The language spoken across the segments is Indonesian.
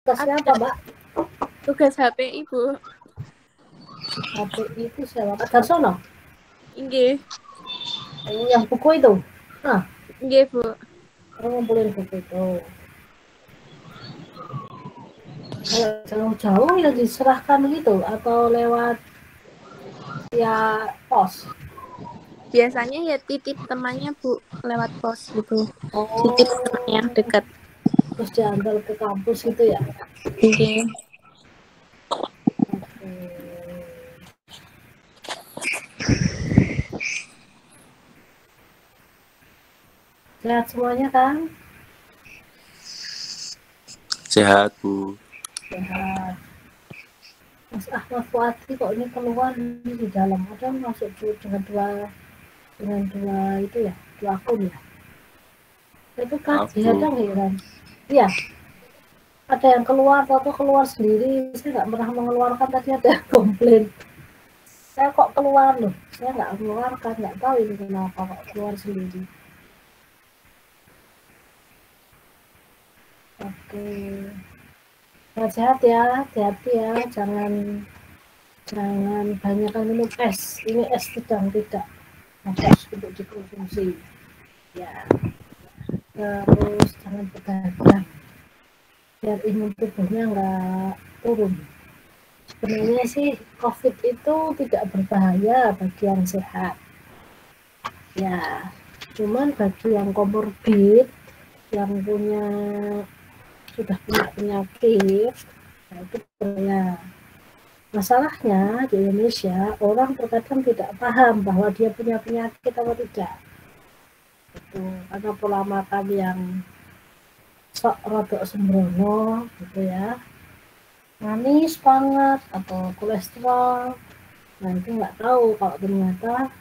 Tugasnya apa, Mbak? Tugas HPI, Bu. HPI itu siapa? Pak Darsono? Inggih. Yang buku itu? Nah, Inggih, Bu. ngumpulin buku itu. Kalau jauh-jauh ya diserahkan gitu atau lewat ya pos. Biasanya ya titip temannya, Bu, lewat pos gitu. Titip teman Oh, yang dekat. terus diantar ke kampus gitu ya. Inggih. Oke. Sehat semuanya kan? Sehat, Bu. Sehat. Mas Ahmad Fuadi kok ini keluar ini di dalam, ada masuk dengan dua itu ya, dua akun ya. Itu kan Maaf, ada Bu. heran. Iya, ada yang keluar atau keluar sendiri. Saya nggak pernah mengeluarkan, tadi ada yang komplain. Saya kok keluar loh, saya nggak mengeluarkan, nggak tahu ini kenapa kok keluar sendiri. Oke. Sehat ya, hati-hati ya, jangan banyakkan minum es. Ini es tidak bagus untuk dikonsumsi. Ya, terus jangan begadang biar imun tubuhnya nggak turun. Sebenarnya sih COVID itu tidak berbahaya bagi yang sehat. Ya, cuman bagi yang komorbid, yang sudah punya penyakit, nah itu berbahaya. Masalahnya di Indonesia orang terkadang tidak paham bahwa dia punya penyakit atau tidak. Itu karena pola makan yang sok rodok sembrono gitu ya, manis banget atau kolesterol. Nah itu nggak tahu kalau ternyata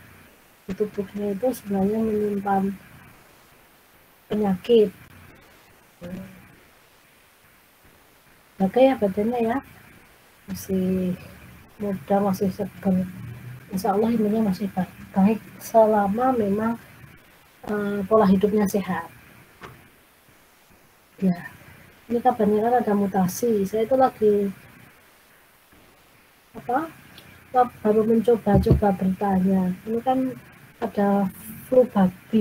di tubuhnya itu sebenarnya menyimpan penyakit. Jaga ya badannya ya, masih muda, masih segar. Insya Allah imunnya masih baik selama memang pola hidupnya sehat. Ya, ini kabarnya kan ada mutasi. Saya itu lagi baru mencoba bertanya. Ini kan ada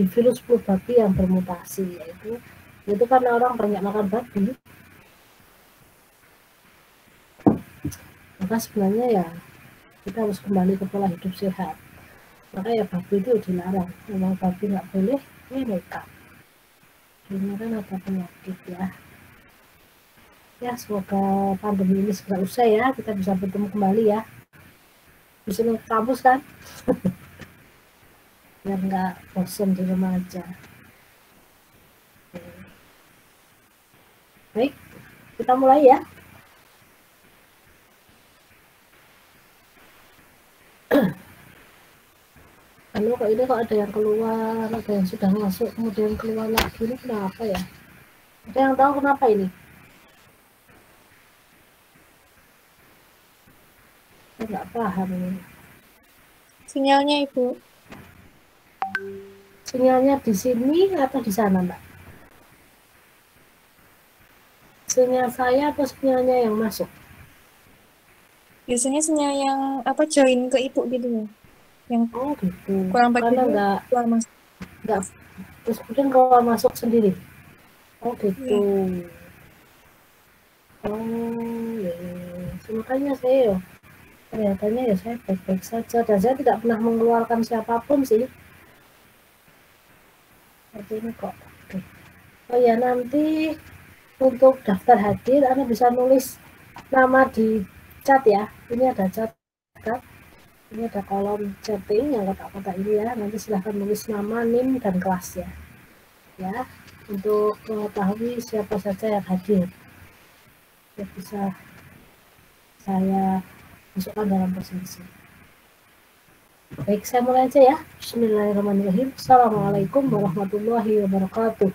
virus flu babi yang bermutasi, yaitu karena orang banyak makan babi. Maka sebenarnya ya kita harus kembali ke pola hidup sehat. Maka ya babi itu dilarang. Memang babi nggak boleh, ya nekat. Ini kan ada penyakit ya. Ya semoga pandemi ini segera usai ya, kita bisa bertemu kembali ya. Bisa ke kampus kan? Biar nggak bosan di rumah aja. Baik, kita mulai ya. Lalu kok ini kok ada yang keluar, ada yang sudah masuk, kemudian keluar lagi, ini kenapa ya? Ada yang tahu kenapa ini? Saya nggak paham ini. Sinyalnya, Ibu. Sinyalnya di sini atau di sana, Mbak? Sinyal saya atau sinyalnya yang masuk? Biasanya sinyal yang join ke Ibu gitu ya. Yang gitu. kurang bagus karena keluar masuk. Nggak, terus kemudian keluar masuk sendiri. Gitu. Ya. Makanya saya kelihatannya ya saya baik-baik saja dan saya tidak pernah mengeluarkan siapapun sih. Seperti ini kok. Oh ya, nanti untuk daftar hadir Anda bisa nulis nama di chat ya. Ini ada chat kan? Ini ada kolom chatting yang kotak-kotak ini ya. Nanti silahkan nulis nama, NIM, dan kelas ya. Ya, untuk mengetahui siapa saja yang hadir. Ya, bisa saya masukkan dalam presentasi. Baik, saya mulai aja ya. Bismillahirrahmanirrahim. Assalamualaikum warahmatullahi wabarakatuh.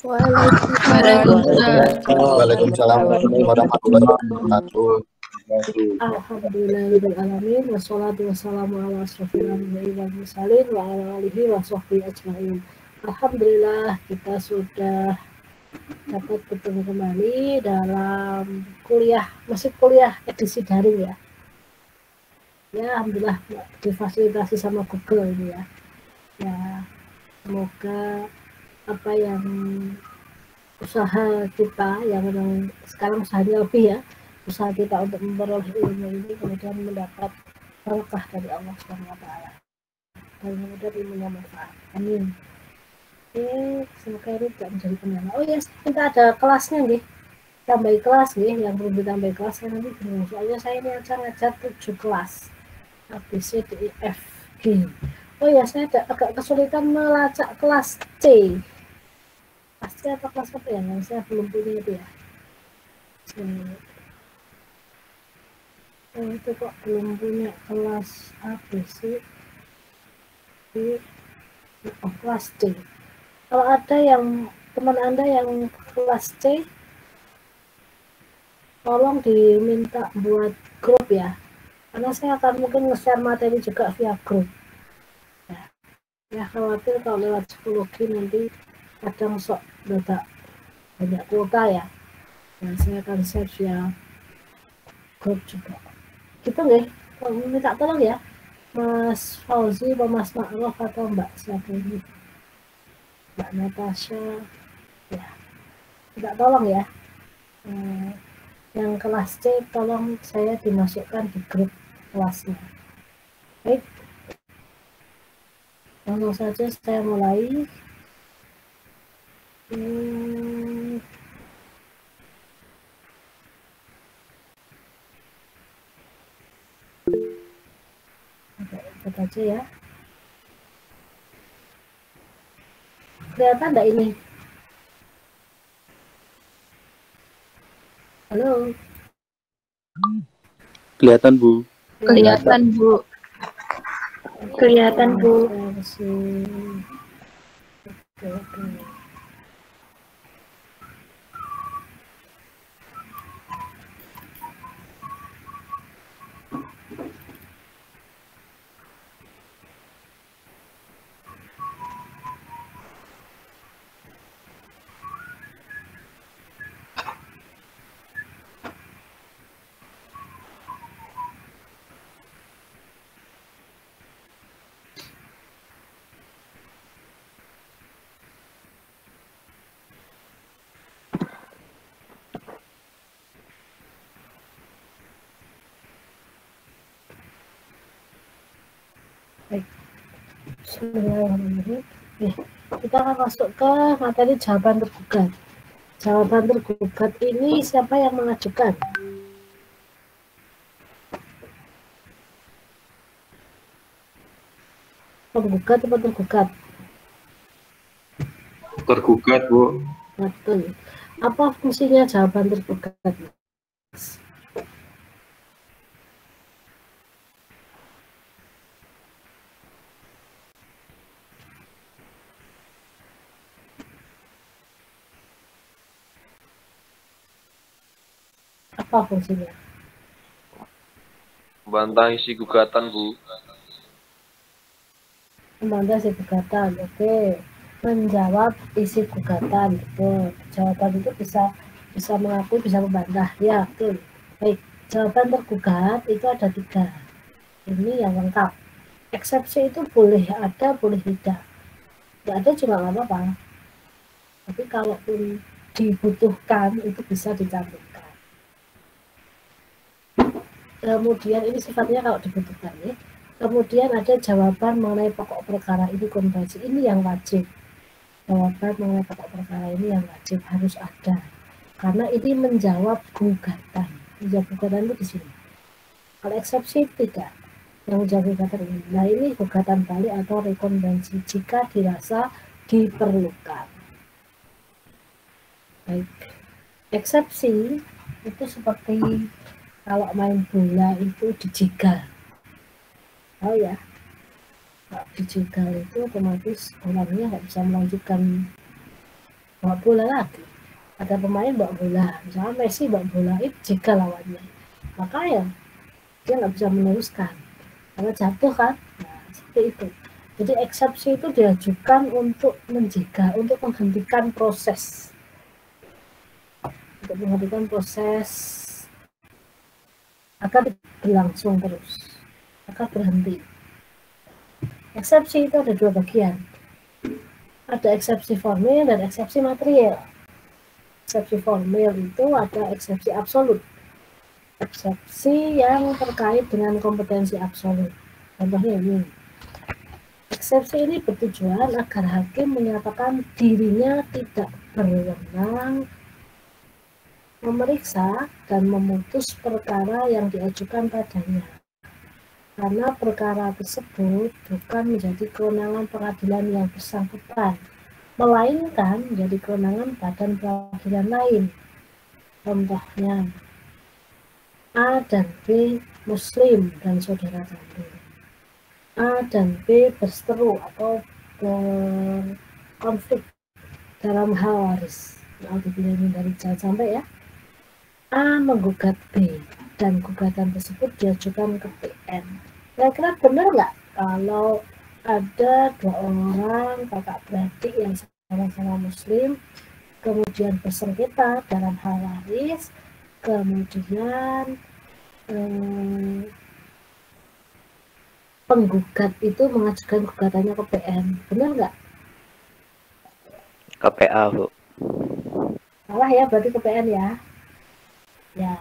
Waalaikumsalam warahmatullahi wabarakatuh. Alhamdulillahirrahmanirrahim. Wassalatu wassalamu ala asrofil anbiya'i wal mursalin wa ala alihi wa sahbihi ajma'in. Alhamdulillah kita sudah dapat bertemu kembali dalam kuliah, masih kuliah edisi daring ya. Ya, alhamdulillah difasilitasi sama Google ini ya. Ya, semoga apa yang usaha kita yang memang sekarang usahanya lebih ya, usaha kita untuk memperoleh ilmu ini kemudian mendapat berkah dari Allah Subhanahu wa taala. Dan kemudian ilmunya manfaat. Amin. Oke, semoga ini tidak menjadi kendala. Oh ya, kita ada kelasnya nih. Tambah kelas nih, yang perlu ditambah kelas kan nanti bingung. Soalnya saya ini aja ngajar 7 kelas. A, B, C, D, E, F, G. Oh ya, saya agak kesulitan melacak kelas C. Pasti apa kelas apa ya? Yang saya belum punya itu ya. Itu kok belum punya kelas A, B, C, D, kelas C. Kalau ada yang teman Anda yang kelas C, tolong diminta buat grup ya. Karena saya akan mungkin nge-share materi juga via grup. Ya khawatir kalau lewat psikologi nanti kadang sok dadak banyak kuota ya. Nah, saya akan share via grup juga. Gitu nggih. Minta tolong ya. Mas Fauzi, Mas Ma'ruf atau Mbak siapa ini? Mbak Natasha. Ya. Minta tolong ya. Yang kelas C tolong saya dimasukkan di grup kelasnya. Baik. Langsung saja saya mulai. Ikut aja ya. Kelihatan enggak ini? Halo. Kelihatan, Bu. Kelihatan, Bu. Kelihatan, Bu. Oke. Baik. Bismillahirrahmanirrahim. Kita akan masuk ke materi jawaban tergugat. Jawaban tergugat ini siapa yang mengajukan? Penggugat atau tergugat? Tergugat, Bu. Betul. Apa fungsinya jawaban tergugat? Apa fungsinya? Membantah isi gugatan, Bu. Membantah isi gugatan, oke. Menjawab isi gugatan, betul. Jawaban itu bisa mengakui, bisa membantah, ya betul. Baik, jawaban tergugat itu ada 3. Ini yang lengkap. Eksepsi itu boleh ada, boleh tidak. Tidak ada juga nggak apa-apa. Tapi kalaupun dibutuhkan itu bisa dicantumkan. Kemudian ini sifatnya kalau dibutuhkan ya. Kemudian ada jawaban mengenai pokok perkara ini konversi. Ini yang wajib. Jawaban mengenai pokok perkara ini yang wajib harus ada. Karena ini menjawab gugatan. Menjawab gugatan itu di sini. Kalau eksepsi tidak. Yang menjawab gugatan ini. Nah ini gugatan balik atau rekonvensi jika dirasa diperlukan. Baik. Eksepsi itu seperti kalau main bola itu dijegal. Oh ya, kalau dijegal itu otomatis orangnya nggak bisa melanjutkan bawa bola lagi. Ada pemain bawa bola, misalnya Messi bawa bola itu jegal lawannya, maka ya dia nggak bisa meneruskan karena jatuh kan. Nah, seperti itu. Jadi eksepsi itu diajukan untuk menjegal, untuk menghentikan proses. untuk menghentikan proses agar berlangsung terus, agar berhenti. Eksepsi itu ada dua bagian. Ada eksepsi formil dan eksepsi material. Eksepsi formil itu ada eksepsi absolut. Eksepsi yang terkait dengan kompetensi absolut. Contohnya ini. Eksepsi ini bertujuan agar hakim menyatakan dirinya tidak berwenang memeriksa dan memutus perkara yang diajukan padanya. Karena perkara tersebut bukan menjadi kewenangan pengadilan yang bersangkutan, melainkan menjadi kewenangan badan peradilan lain. Contohnya, A dan B Muslim dan saudara kandung. A dan B berseteru atau berkonflik dalam hal waris. Dari jangan sampai ya. A menggugat B dan gugatan tersebut diajukan ke PN. Kira-kira benar nggak kalau ada dua orang kakak beradik yang sama-sama Muslim, kemudian bersengketa dalam hal waris, kemudian penggugat itu mengajukan gugatannya ke PN, benar nggak? Ke PA, Bu. Salah ya, berarti ke PN ya. Ya,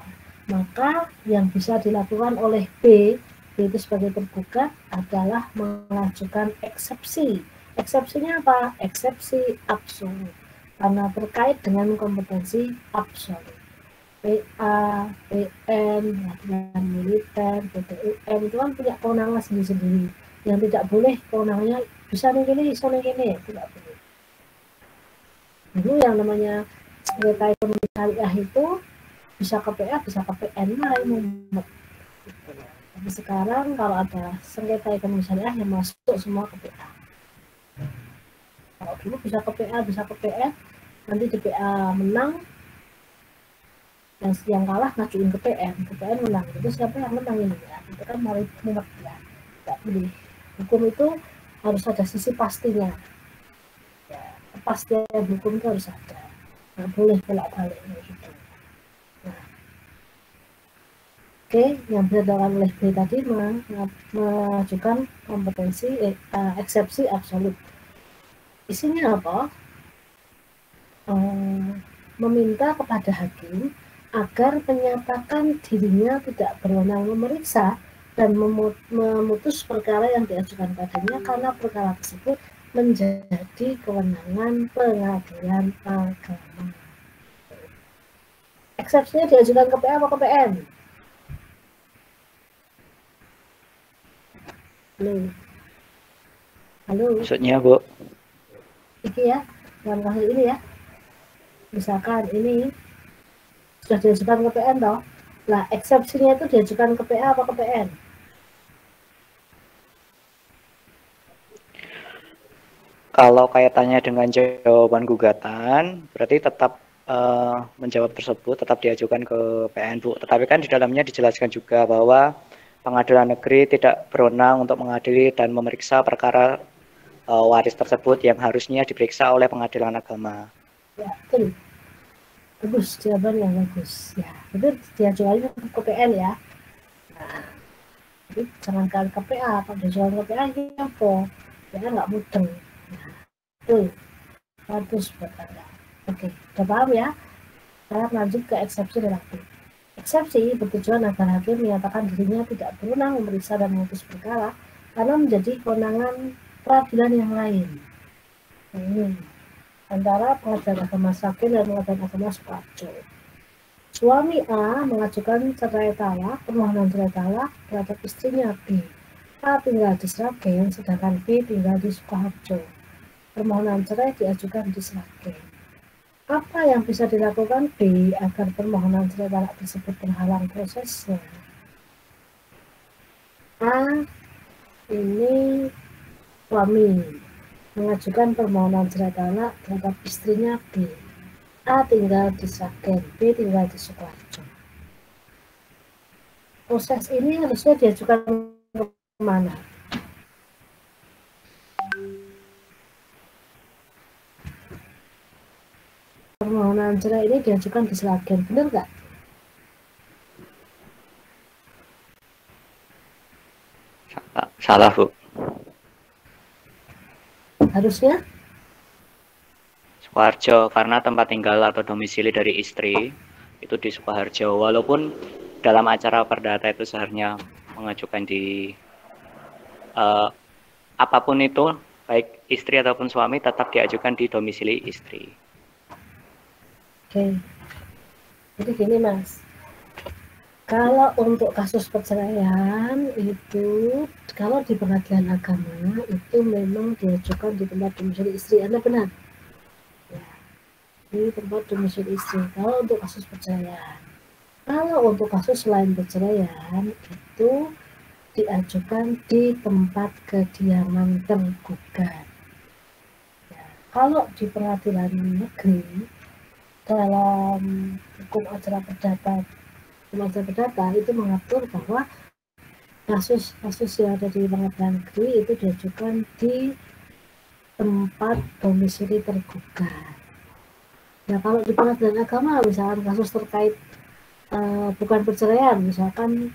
maka yang bisa dilakukan oleh B itu sebagai tergugat adalah mengajukan eksepsi. Eksepsinya apa? Eksepsi absolut, karena terkait dengan kompetensi absolut. PA, PN, pengadilan militer, PTUN itu kan punya kewenangan sendiri-sendiri. Yang tidak boleh kewenangannya bisa begini, bisa begini, tidak boleh. Itu yang namanya sengketa ekonomi syariah itu bisa ke PA, bisa ke PN lain mumet. Tapi sekarang kalau ada sengketa ekonomi syariah yang masuk semua ke PA. Kalau dulu bisa ke PA, bisa ke PN, nanti di PA menang, yang kalah ngajuin ke PN menang. Itu siapa yang menang ini ya? Itu kan mumet ya. Tidak boleh. Hukum itu harus ada sisi pastinya. Ya, kepastian hukum itu harus ada. Nggak boleh bolak-balik gitu. Oke, yang bisa dilakukan oleh B tadi mengajukan kompetensi eksepsi absolut. Isinya apa? Meminta kepada hakim agar menyatakan dirinya tidak berwenang memeriksa dan memutus perkara yang diajukan padanya karena perkara tersebut menjadi kewenangan pengadilan agama. Eksepsinya diajukan ke PA atau ke PN? Halo. Maksudnya, Bu? Ini ya, dalam kasus ini ya. Misalkan ini sudah diajukan ke PN toh. Nah, eksepsinya itu diajukan ke PA atau ke PN? Kalau kaitannya dengan jawaban gugatan, berarti tetap menjawab tersebut tetap diajukan ke PN, Bu. Tetapi kan di dalamnya dijelaskan juga bahwa pengadilan negeri tidak berwenang untuk mengadili dan memeriksa perkara waris tersebut yang harusnya diperiksa oleh pengadilan agama. Ya, betul. Bagus, jawaban yang bagus. Ya, itu diajukan ke PN ya. Nah, jadi jangan ke PA, kalau diajukan ke PA ini apa? PA nggak mudeng. Nah, itu bagus buat Anda. Oke, udah paham ya? Sekarang lanjut ke eksepsi relatif. Eksepsi bertujuan agar hakim menyatakan dirinya tidak berwenang memeriksa dan memutus perkara karena menjadi kewenangan peradilan yang lain. Antara pengadilan agama Sragen dan pengadilan agama Sukoharjo. Suami A mengajukan cerai talak, permohonan cerai talak terhadap istrinya B. A tinggal di Sragen, sedangkan B tinggal di Sukoharjo. Permohonan cerai diajukan di Sragen. Apa yang bisa dilakukan B agar permohonan cerai talak tersebut terhalang prosesnya? A ini suami mengajukan permohonan cerai talak terhadap istrinya B. A tinggal di Sragen, B tinggal di Sukoharjo. Proses ini harusnya diajukan ke mana? Permohonan permohonan cerai ini diajukan di Sragen, benar nggak? Salah, Bu. Harusnya Sukoharjo, karena tempat tinggal atau domisili dari istri itu di Sukoharjo. Walaupun dalam acara perdata itu seharusnya mengajukan di apapun itu, baik istri ataupun suami tetap diajukan di domisili istri. Oke. Jadi gini Mas, kalau untuk kasus perceraian itu, kalau di pengadilan agama itu memang diajukan di tempat domisili istri, Anda benar? Ya, di tempat domisili istri. Kalau untuk kasus perceraian, kalau untuk kasus selain perceraian itu diajukan di tempat kediaman tergugat. Ya, kalau di pengadilan negeri dalam hukum acara perdata itu mengatur bahwa kasus yang ada di pengadilan negeri itu diajukan di tempat domisili tergugat. Nah, kalau di pengadilan agama misalkan kasus terkait bukan perceraian, misalkan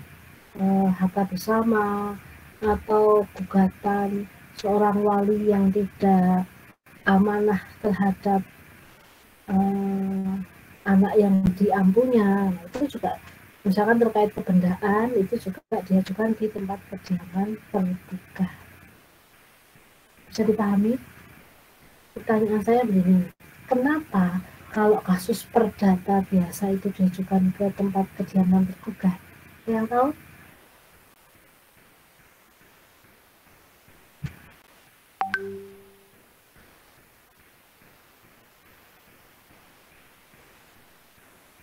harta bersama atau gugatan seorang wali yang tidak amanah terhadap anak yang diampunya, itu juga misalkan terkait kebendaan itu juga diajukan di tempat kediaman tergugat. Bisa dipahami? Pertanyaan saya begini, kenapa kalau kasus perdata biasa itu diajukan ke tempat kediaman tergugat? Yang tahu?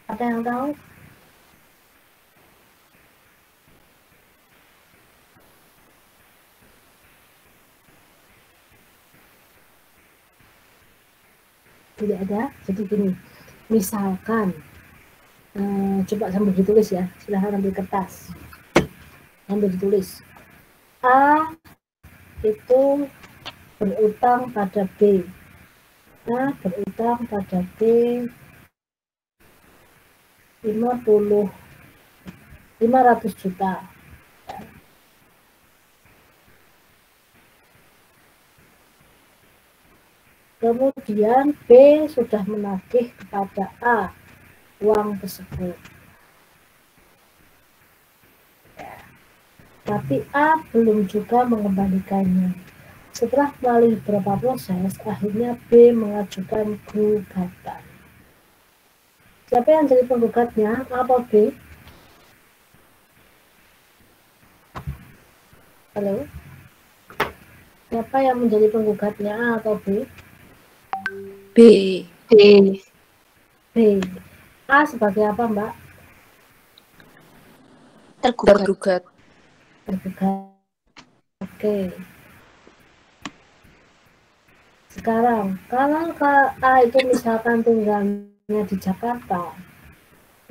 Ada yang tahu? Tidak ada. Jadi gini, misalkan coba sambil ditulis ya, silahkan ambil kertas, ambil ditulis. A itu berutang pada B. A berutang pada B 500 juta. Kemudian B sudah menagih kepada A uang tersebut. Tapi A belum juga mengembalikannya. Setelah melalui beberapa proses, akhirnya B mengajukan gugatan. Siapa yang jadi penggugatnya? A atau B? Halo? Siapa yang menjadi penggugatnya, A atau B? B. B. A sebagai apa, Mbak? Tergugat. Tergugat. Oke. Sekarang, kalau A itu misalkan tinggalnya di Jakarta,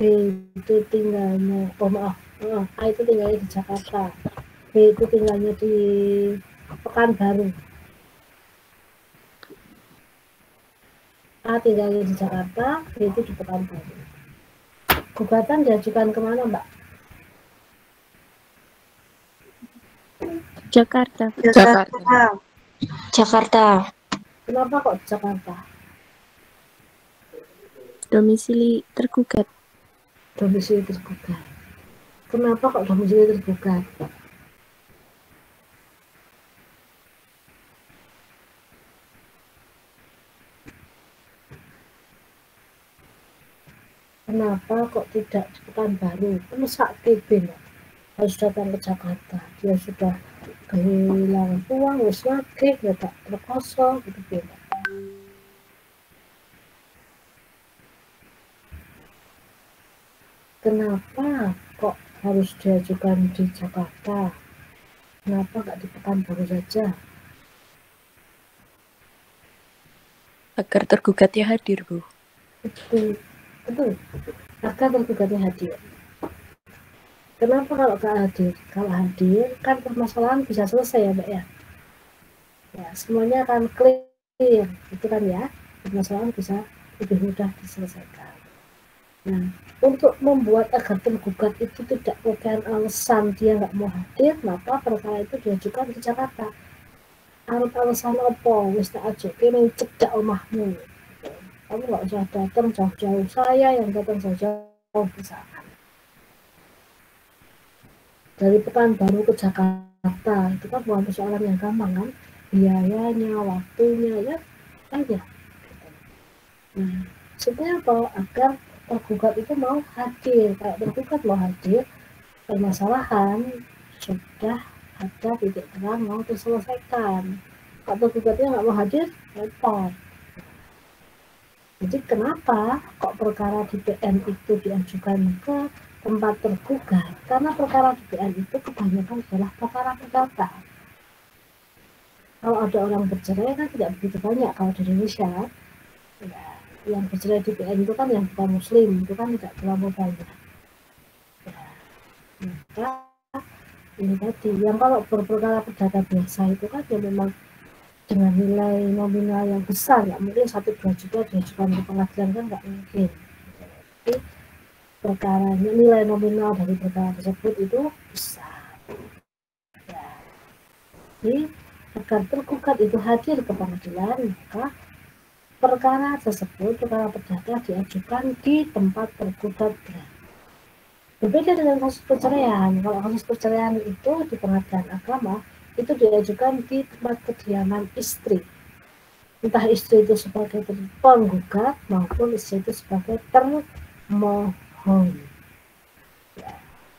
B itu tinggalnya, A itu tinggalnya di Jakarta, B itu tinggalnya di Pekanbaru. A tinggalnya di Jakarta, B itu di Pekanbaru. Gugatan diajukan kemana, Mbak? Jakarta. Kenapa kok Jakarta? Domisili tergugat. Domisili tergugat. Kenapa kok domisili tergugat? Kenapa kok tidak di Pekanbaru? Masa TB harus datang ke Jakarta? Dia sudah kehilangan uang, wis lagi, ya tak terkosong, gitu beda. Kenapa kok harus diajukan di Jakarta? Kenapa nggak di Pekanbaru saja? Agar tergugatnya hadir, Bu. Betul. Agar tergugatnya hadir. Kenapa kalau nggak hadir? Kalau hadir, kan permasalahan bisa selesai ya, Mbak ya. Ya, semuanya akan clear, gitu kan ya. Permasalahan bisa lebih mudah diselesaikan. Nah, untuk membuat agar tergugat itu tidak bukan alasan dia nggak mau hadir, maka perkara itu diajukan ke Jakarta. Arep alasan apa? Wis tak ajuke ning cedak omahmu. Kamu nggak usah datang jauh-jauh, saya yang datang jauh-jauh misalkan. Dari Pekanbaru ke Jakarta itu kan bukan persoalan yang gampang kan, biayanya, waktunya ya aja. Nah, sebenarnya apa? Agar tergugat itu mau hadir. Kalau tergugat mau hadir, permasalahan sudah ada titik terang mau diselesaikan. Kalau tergugatnya nggak mau hadir, repot. Jadi kenapa kok perkara di PN itu diajukan ke tempat tergugat? Karena perkara di PN itu kebanyakan adalah perkara perdata. Kalau ada orang bercerai kan tidak begitu banyak kalau di Indonesia. Ya, yang bercerai di PN itu kan yang bukan muslim, itu kan tidak terlalu banyak. Ya, maka ini tadi, yang kalau berperkara perdata biasa itu kan ya memang dengan nilai nominal yang besar, nggak mungkin 1-2 juta diajukan ke pengadilan kan nggak mungkin. Jadi perkaranya nilai nominal dari perkara tersebut itu besar. Ya. Jadi agar tergugat itu hadir ke pengadilan, maka perkara tersebut, perkara perdata diajukan di tempat tergugat. Berbeda dengan kasus perceraian. Kalau kasus perceraian itu di pengadilan agama itu diajukan di tempat kediaman istri. Entah istri itu sebagai penggugat maupun istri itu sebagai termohon. Ya.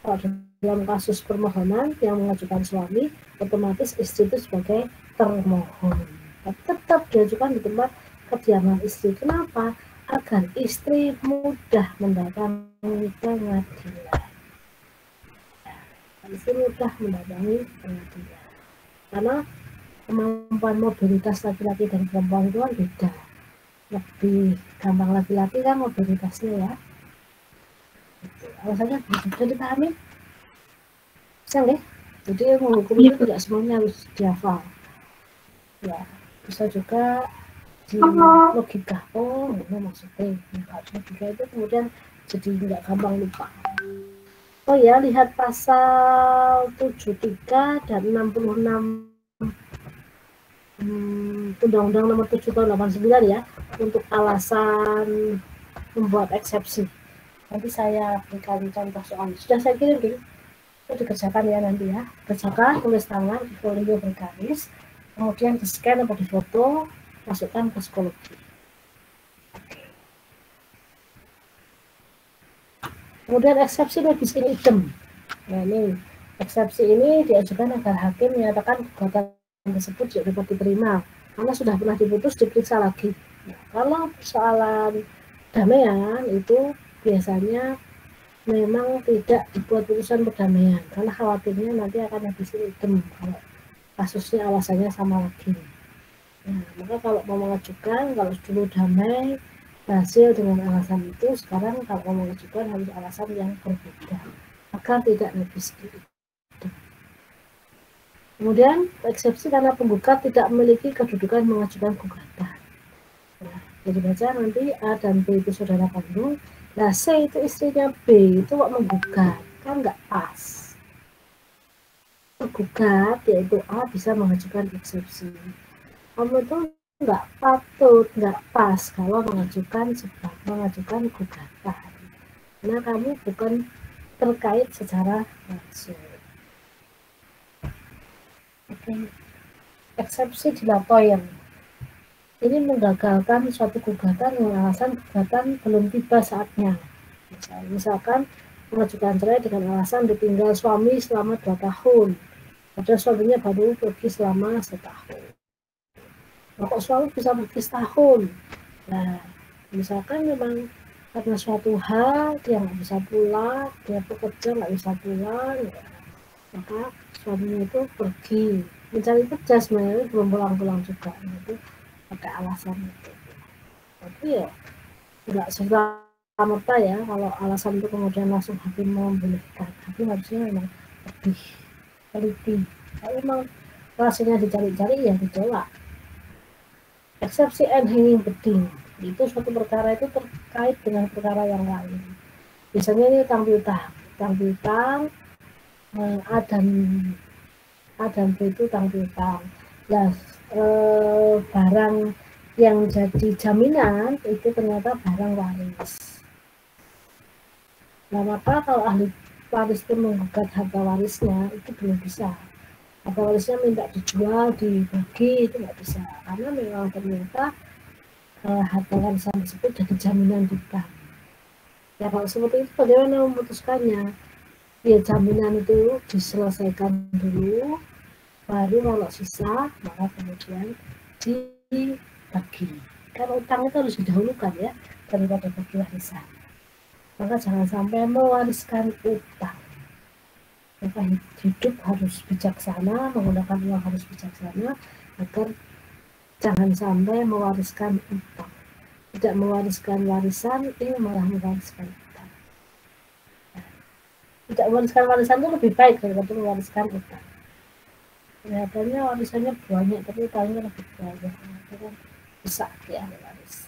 Kalau dalam kasus permohonan yang mengajukan suami, otomatis istri itu sebagai termohon. Tapi tetap diajukan di tempat kediaman istri. Kenapa? Agar istri mudah mendatangi pengadilan. Istri mudah mendatangi pengadilan. Karena kemampuan mobilitas laki-laki dan perempuan itu kan beda. Lebih gampang laki-laki kan mobilitasnya ya. Alasannya bisa dipahami? Bisa nggak? Jadi menghukum itu tidak semuanya harus dihafal. Ya, bisa juga di logika. Oh, ini maksudnya. Nah, logika itu kemudian jadi nggak gampang lupa. Oh ya, lihat pasal 73 dan 66 Undang-Undang Nomor 7 Tahun 89 ya, untuk alasan membuat eksepsi. Nanti saya berikan contoh soal. Sudah saya kirim gitu. Itu dikerjakan ya nanti ya. Kerjakan, tulis tangan di folio bergaris, kemudian di scan atau di foto, masukkan ke psikologi. Kemudian eksepsi legis in idem. Nah ini, eksepsi ini diajukan agar hakim menyatakan gugatan tersebut tidak dapat diterima karena sudah pernah diputus, diperiksa lagi. Nah, kalau persoalan damaian itu biasanya memang tidak dibuat putusan perdamaian karena khawatirnya nanti akan habis idem kalau kasusnya alasannya sama lagi. Nah, maka kalau mau mengajukan, kalau dulu damai berhasil dengan alasan itu, sekarang kalau mau mengajukan harus alasan yang berbeda agar tidak habis idem. Kemudian eksepsi karena penggugat tidak memiliki kedudukan mengajukan gugatan. Nah, jadi baca nanti A dan B itu saudara kandung, nah C itu istrinya B itu kok menggugat, kan nggak pas. Penggugat yaitu A bisa mengajukan eksepsi. Kamu itu nggak patut, nggak pas kalau mengajukan gugatan, karena kamu bukan terkait secara langsung. Oke. Eksepsi dilapoir. Ini menggagalkan suatu gugatan dengan alasan gugatan belum tiba saatnya. Misalkan mengajukan cerai dengan alasan ditinggal suami selama 2 tahun. Padahal suaminya baru pergi selama 1 tahun. Nah, kok suami bisa pergi setahun? Nah, misalkan memang karena suatu hal dia nggak bisa pulang, dia bekerja nggak bisa pulang, ya, maka suaminya itu pergi mencari kerja, sebenarnya belum pulang-pulang juga, itu pakai alasan itu. Tapi ya nggak serta-merta ya kalau alasan itu kemudian langsung hakim membolehkan. Hakim harusnya memang lebih teliti. Kalau memang alasannya dicari-cari ya ditolak. Eksepsi and hanging beding. itu suatu perkara itu terkait dengan perkara yang lain. Biasanya ini utang piutang, A dan B itu utang piutang. Nah, barang yang jadi jaminan itu ternyata barang waris. Nah, maka kalau ahli waris itu menggugat harta warisnya itu belum bisa. Harta warisnya minta dijual, dibagi itu nggak bisa, karena memang ternyata harta warisan tersebut jadi jaminan di bank. Ya kalau seperti itu bagaimana memutuskannya? Ya jaminan itu diselesaikan dulu, baru kalau sisa maka kemudian dibagi. Karena utang itu harus didahulukan ya daripada bagi warisan. Maka jangan sampai mewariskan utang. Maka hidup harus bijaksana, menggunakan uang harus bijaksana agar jangan sampai mewariskan utang. Tidak mewariskan warisan, ini malah mewariskan utang. Tidak mewariskan warisan itu lebih baik daripada mewariskan utang. Kelihatannya warisannya banyak, tapi utangnya lebih banyak. Itu kan bisa ya waris.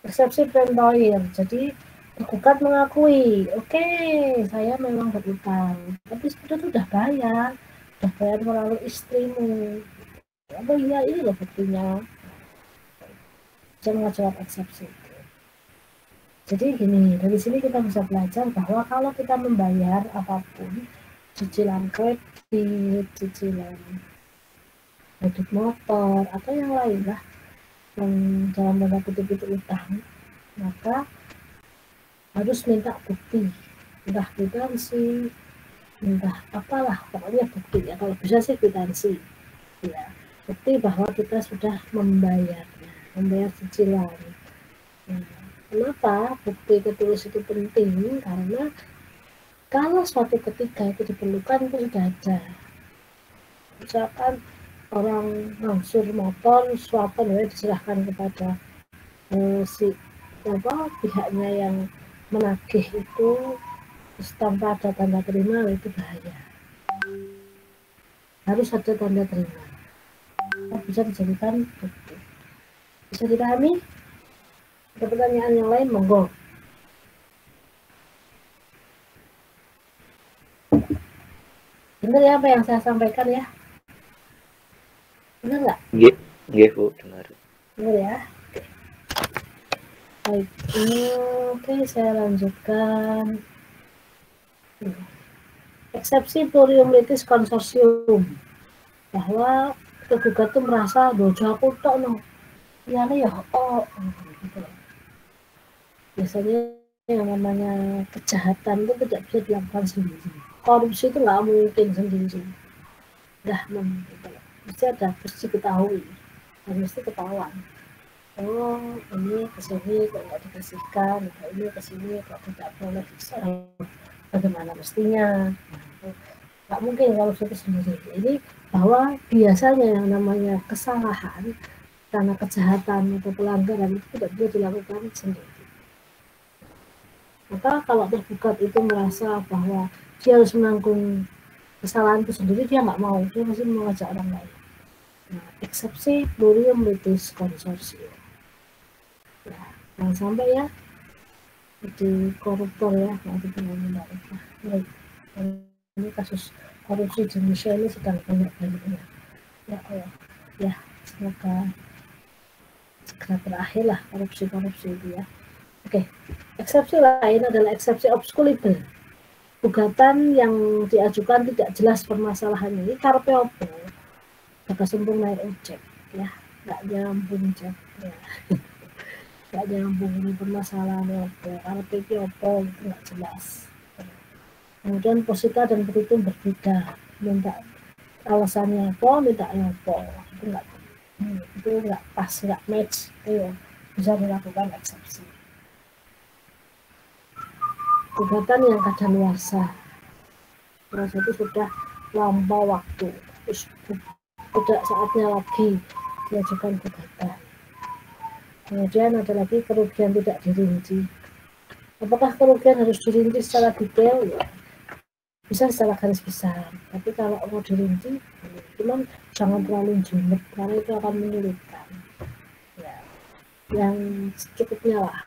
Persepsi pentoir, jadi tergugat mengakui, oke, saya memang berutang, tapi sudah bayar melalui istrimu. Oh iya, ini loh buktinya. Jangan jawab eksepsi. Jadi gini, dari sini kita bisa belajar bahwa kalau kita membayar apapun, cicilan kredit, cicilan kredit motor, atau yang lain lah, yang dalam tanda kutip itu utang, maka harus minta bukti, entah kwitansi, entah apalah, pokoknya bukti ya. Kalau bisa sih kwitansi, ya, bukti bahwa kita sudah membayar cicilan. Nah, kenapa bukti ketulus itu penting? Karena kalau suatu ketika itu diperlukan itu sudah ada. Misalkan orang ngangsur motor, suapan ya diserahkan kepada pihaknya yang menagih itu tanpa ada tanda terima, itu bahaya. Harus ada tanda terima. Bisa dijadikan bukti. Bisa dipahami? Ada pertanyaan yang lain, monggo. Benar ya apa yang saya sampaikan ya? Benar nggak? Nggih, Bu, benar. Benar ya? Baik, oke, saya lanjutkan. Eksepsi plurium litis konsorsium, bahwa tergugat itu merasa dojo aku tok no, ya gitu. Biasanya yang namanya kejahatan itu tidak bisa dilakukan sendiri. Korupsi itu nggak mungkin sendiri. Gitu. Mesti ada, mesti diketahui, dan mesti ketahuan. Oh, ini kesini kok nggak dikasihkan, ini kesini kok tidak boleh, bagaimana mestinya. Nggak mungkin kalau itu sendiri. Ini bahwa biasanya yang namanya kesalahan karena kejahatan atau pelanggaran itu tidak bisa dilakukan sendiri. Maka kalau tergugat itu merasa bahwa dia harus menanggung kesalahan itu sendiri, dia nggak mau, dia masih mengajak orang lain. Nah, eksepsi plurium litis konsorsium. Ya, jangan sampai ya jadi koruptor ya, nanti benar-benar. Baik, ini kasus korupsi di Indonesia ini sedang banyak-banyaknya. Ya Allah, ya semoga segera berakhir lah korupsi itu ya. Oke, eksepsi lain adalah eksepsi obskulable. Gugatan yang diajukan tidak jelas permasalahannya. Ini karpe opo, jaka sembung naik ojek ya, nggak nyambung ya. Nggak nyambung, ini permasalahannya opo, karpe opo itu nggak jelas. Kemudian posita dan petitum berbeda, minta alasannya apa, minta apa, itu nggak pas, nggak match, itu bisa dilakukan eksepsi. Gugatan yang kadaluarsa, itu sudah lampau waktu, terus tidak saatnya lagi diajukan gugatan. Kemudian ada lagi kerugian tidak dirinci. Apakah kerugian harus dirinci secara detail? Ya, bisa secara garis besar, tapi kalau mau dirinci, cuman jangan terlalu jumlah karena itu akan menyulitkan. Ya. yang secukupnya lah.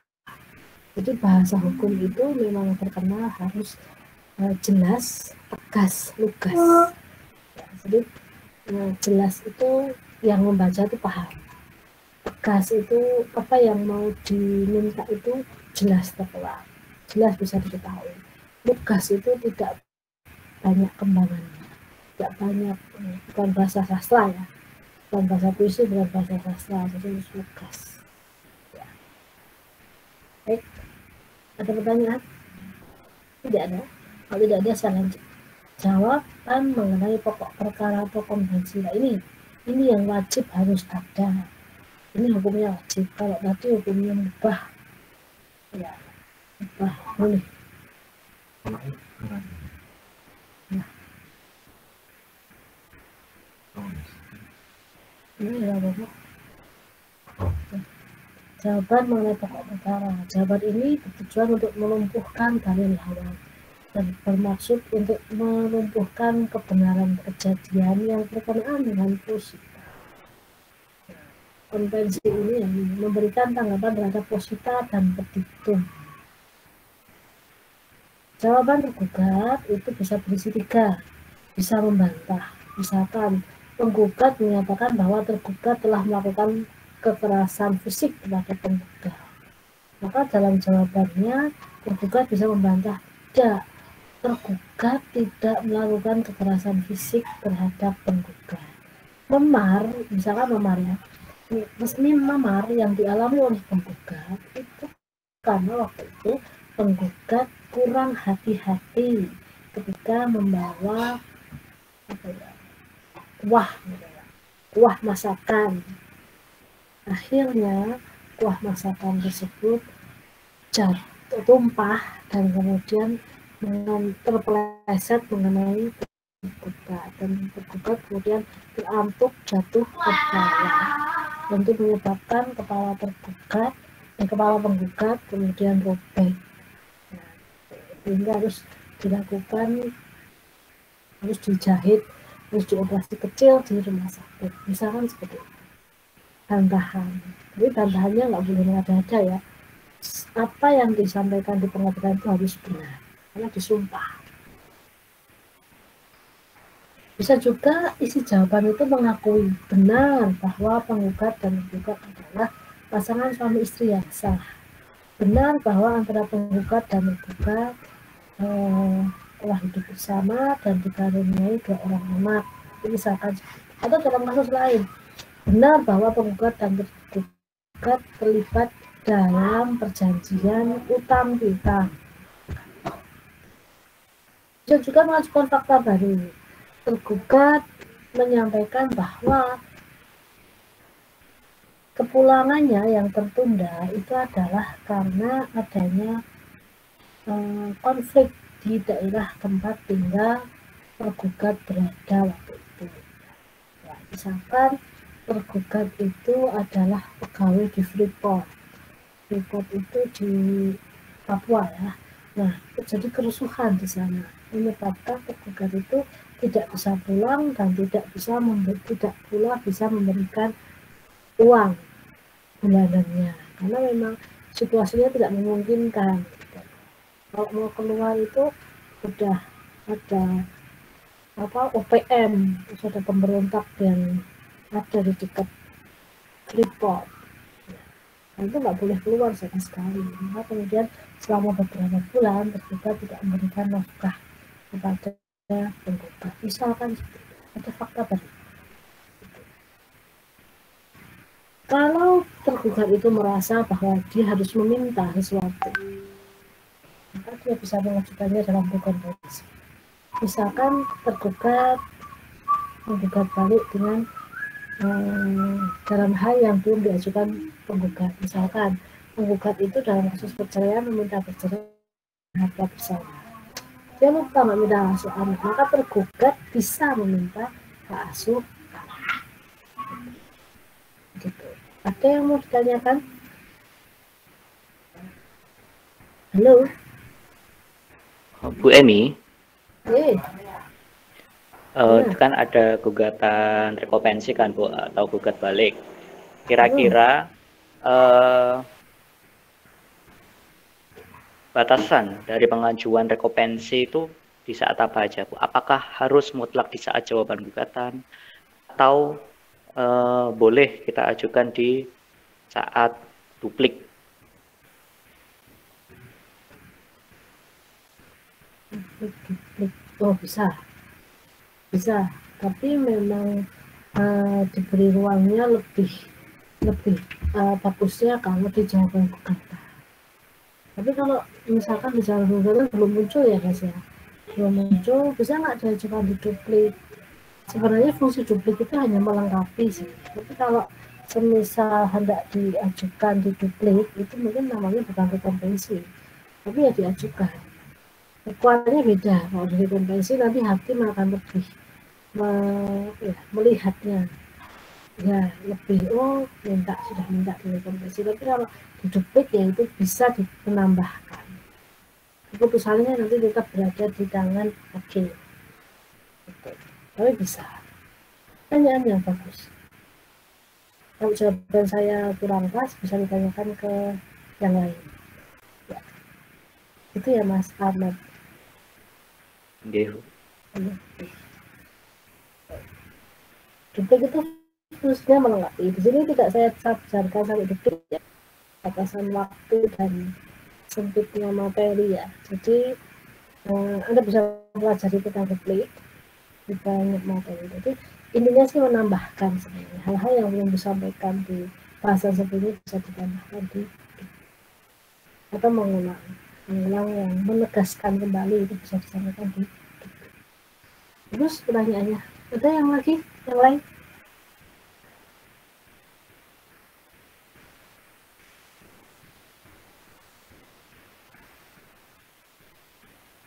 Jadi bahasa hukum itu memang terkenal harus jelas, tegas, lugas. Ya, jadi jelas itu yang membaca itu paham. Tegas itu apa yang mau diminta itu jelas tertuang, jelas bisa diketahui. Lugas itu tidak banyak kembangannya, tidak banyak, bukan bahasa sastra ya, bukan bahasa puisi, bukan bahasa sastra, jadi harus lugas. Ya. Baik, ada pertanyaan? Tidak ada. Kalau tidak ada, saya lanjut. Jawaban mengenai pokok perkara atau konvensi. Nah, ini yang wajib harus ada. Ini hukumnya wajib. Kalau tadi hukumnya mubah, ya mubah boleh. Nah. Ini ya Bapak. Jawaban mengenai pokok perkara. Jawaban ini bertujuan untuk melumpuhkan dalil awal dan bermaksud untuk melumpuhkan kebenaran kejadian yang berkenaan dengan posita. Konvensi ini yang memberikan tanggapan terhadap posita dan petitum. Jawaban tergugat itu bisa berisi 3, bisa membantah. Misalkan penggugat menyatakan bahwa tergugat telah melakukan kekerasan fisik kepada penggugat, maka dalam jawabannya tergugat bisa membantah, tidak, tergugat tidak melakukan kekerasan fisik terhadap penggugat. Memar, misalkan memar ya, resmi memar yang dialami oleh penggugat itu karena waktu itu penggugat kurang hati-hati ketika membawa kuah masakan. Akhirnya kuah masakan tersebut jatuh, tumpah, dan kemudian terpeleset mengenai tergugat, dan tergugat kemudian terantuk jatuh ke bawah, tentu menyebabkan kepala tergugat dan kepala penggugat kemudian robek. Nah, sehingga harus dilakukan, harus dijahit, harus dioperasi kecil di rumah sakit, misalkan seperti itu. Bantahan, tapi bantahannya nggak boleh mengada-ada ya. Apa yang disampaikan di pengadilan itu harus benar, karena disumpah. Bisa juga isi jawaban itu mengakui benar bahwa penggugat dan tergugat adalah pasangan suami istri yang sah. Benar bahwa antara penggugat dan tergugat telah hidup bersama dan dikaruniai 2 orang anak. Misalkan, atau dalam kasus lain, benar bahwa penggugat dan tergugat terlibat dalam perjanjian utang piutang. Bisa juga mengajukan fakta baru. Tergugat menyampaikan bahwa kepulangannya yang tertunda itu adalah karena adanya konflik di daerah tempat tinggal tergugat berada waktu itu. Ya, misalkan tergugat itu adalah pegawai di Freeport. Freeport itu di Papua ya. Nah, terjadi kerusuhan di sana, menyebabkan tergugat itu tidak bisa pulang dan tidak pula bisa memberikan uang bulanannya, karena memang situasinya tidak memungkinkan. Kalau mau keluar itu sudah ada OPM, sudah pemberontak yang ada di dekat Freeport. Nah, itu nggak boleh keluar sama sekali. Maka kemudian selama beberapa bulan tergugat tidak memberikan nafkah kepada penggugat. Misalkan ada fakta baru. Kalau tergugat itu merasa bahwa dia harus meminta sesuatu, maka dia bisa mengajukannya dalam konvensi. Misalkan tergugat menggugat balik dengan dalam hal yang belum diajukan penggugat. Misalkan penggugat itu dalam kasus perceraian meminta perceraian harta bersama. Dia lupa meminta hak asuh anak, maka tergugat bisa meminta hak asuh anak. Gitu. Ada yang mau ditanyakan? Halo, Bu Emi. Ya. Kan ada gugatan rekopensi kan Bu, atau gugat balik. Kira-kira eh, batasan dari pengajuan rekopensi itu di saat apa aja, Bu? Apakah harus mutlak di saat jawaban gugatan atau boleh kita ajukan di saat duplik? Oh, bisa, tapi memang diberi ruangnya lebih bagusnya kalau di jawaban gugatan. Tapi kalau misalkan di jawaban gugatan belum muncul ya guys ya, belum muncul, bisa nggak diajukan di duplik? Sebenarnya fungsi duplik itu hanya melengkapi sih, tapi kalau semisal hendak diajukan di duplik itu mungkin namanya bukan rekompensi, tapi ya diajukan. Kekuatannya beda. Kalau di rekompensi nanti hakim akan lebih melihatnya, ya lebih sudah minta di rekompensi. Tapi kalau di duplik ya itu bisa menambahkan. Keputusannya nanti tetap berada di tangan hakim. Tapi bisa. Pertanyaan yang bagus. Kalau jawaban saya kurang pas, bisa ditanyakan ke yang lain. Ya. Itu ya Mas Ahmad. Duplik itu fungsinya melengkapi. Di sini tidak saya sabarkan sampai duplik ya. Batasan waktu dan sempitnya materi ya. Jadi Anda bisa pelajari tentang duplik di banyak materi. Jadi intinya sih menambahkan sebenarnya hal-hal yang belum disampaikan di bahasan sebelumnya bisa ditambahkan di atau mengulang yang menegaskan kembali itu bisa disampaikan di. Terus pertanyaannya, ada yang lagi yang lain?